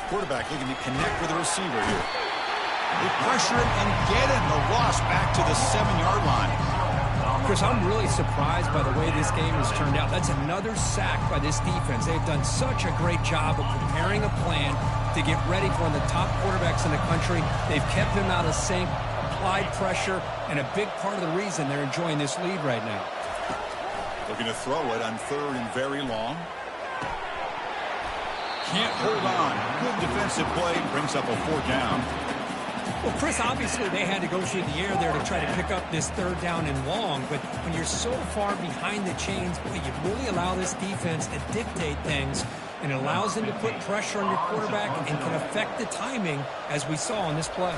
S1: Quarterback looking to connect with the receiver here. They pressure him and get him. The loss back to the 7-yard line.
S2: Chris, I'm really surprised by the way this game has turned out. That's another sack by this defense. They've done such a great job of preparing a plan to get ready for one of the top quarterbacks in the country. They've kept him out of sync, applied pressure, and a big part of the reason they're enjoying this lead right now.
S1: Looking to throw it on 3rd and very long. Can't hold on. Good defensive play. Brings up a 4th down.
S2: Well, Chris, obviously they had to go through the air there to try to pick up this 3rd down and long, but when you're so far behind the chains, boy, you really allow this defense to dictate things, and it allows them to put pressure on your quarterback and can affect the timing, as we saw on this play.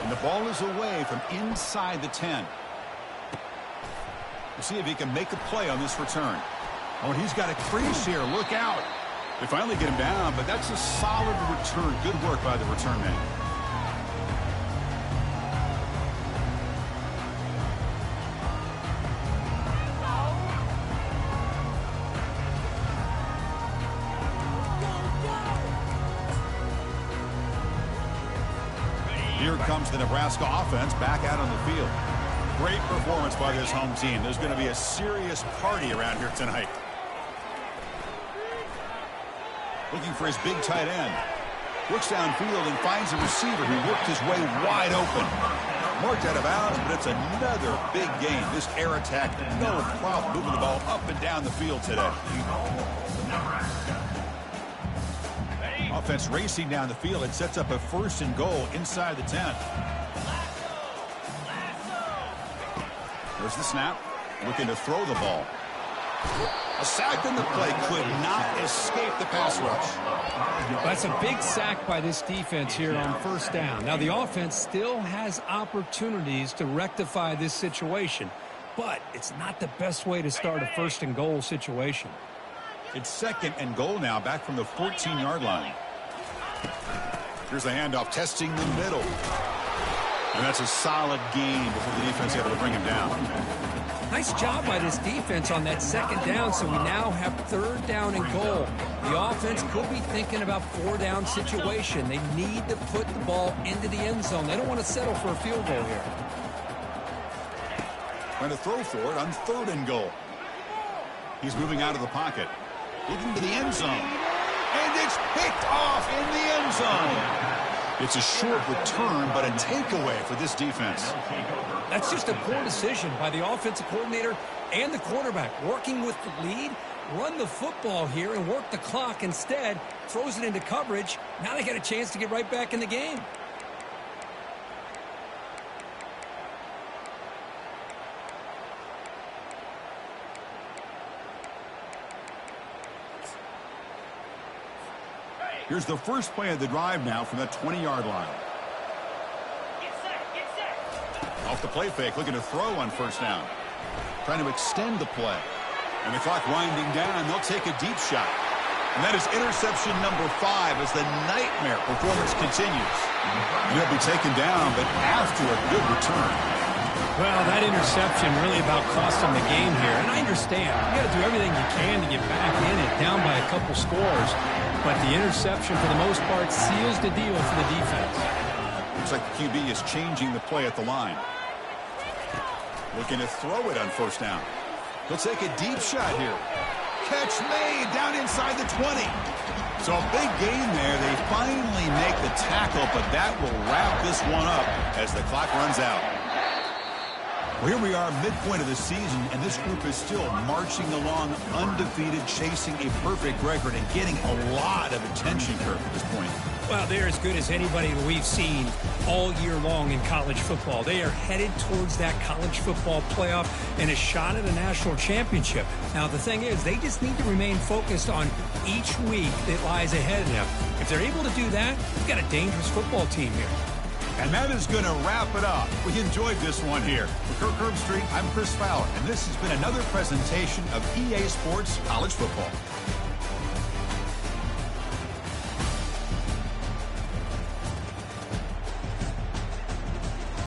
S1: And the ball is away from inside the 10. We'll see if he can make a play on this return. Oh, he's got a crease here. Look out. They finally get him down, but that's a solid return. Good work by the return man. Here comes the Nebraska offense back out on the field. Great performance by this home team. There's going to be a serious party around here tonight. Looking for his big tight end. Looks downfield and finds a receiver who worked his way wide open. Marked out of bounds, but it's another big gain. This air attack, no problem moving the ball up and down the field today. Offense racing down the field. It sets up a 1st and goal inside the 10. There's the snap. Looking to throw the ball. A sack in the play could not escape the pass rush.
S2: That's a big sack by this defense here on 1st down. Now, the offense still has opportunities to rectify this situation, but it's not the best way to start a 1st and goal situation.
S1: It's 2nd and goal now, back from the 14-yard line. Here's the handoff, testing the middle. And that's a solid gain before the defense able to bring him down.
S2: Nice job by this defense on that second down, so we now have third down and goal. The offense could be thinking about four-down situation. They need to put the ball into the end zone. They don't want to settle for a field goal here.
S1: Trying to throw for it on third and goal. He's moving out of the pocket. Looking to the end zone. And it's picked off in the end zone. It's a short return, but a takeaway for this defense.
S2: That's just a poor decision by the offensive coordinator and the quarterback. Working with the lead, run the football here and work the clock. Instead, throws it into coverage. Now they got a chance to get right back in the game.
S1: Here's the first play of the drive now from that 20-yard line. Off the play fake, looking to throw on first down. Trying to extend the play. And the clock winding down, they'll take a deep shot. And that is interception number 5 as the nightmare performance continues. And he'll be taken down, but after a good return.
S2: Well, that interception really about cost them the game here. And I understand. You got to do everything you can to get back in it, down by a couple scores. But the interception, for the most part, seals the deal for the defense.
S1: Looks like the QB is changing the play at the line. Looking to throw it on first down. He'll take a deep shot here. Catch made down inside the 20. So a big gain there. They finally make the tackle, but that will wrap this one up as the clock runs out. Well, here we are, midpoint of the season, and this group is still marching along undefeated, chasing a perfect record and getting a lot of attention, Kirk, at this point.
S2: Well, they're as good as anybody we've seen all year long in college football. They are headed towards that college football playoff and a shot at a national championship. Now, the thing is, they just need to remain focused on each week that lies ahead of them. If they're able to do that, we've got a dangerous football team here.
S1: And that is going to wrap it up. We enjoyed this one here. For Kirk Herbstreit, I'm Chris Fowler, and this has been another presentation of EA Sports College Football.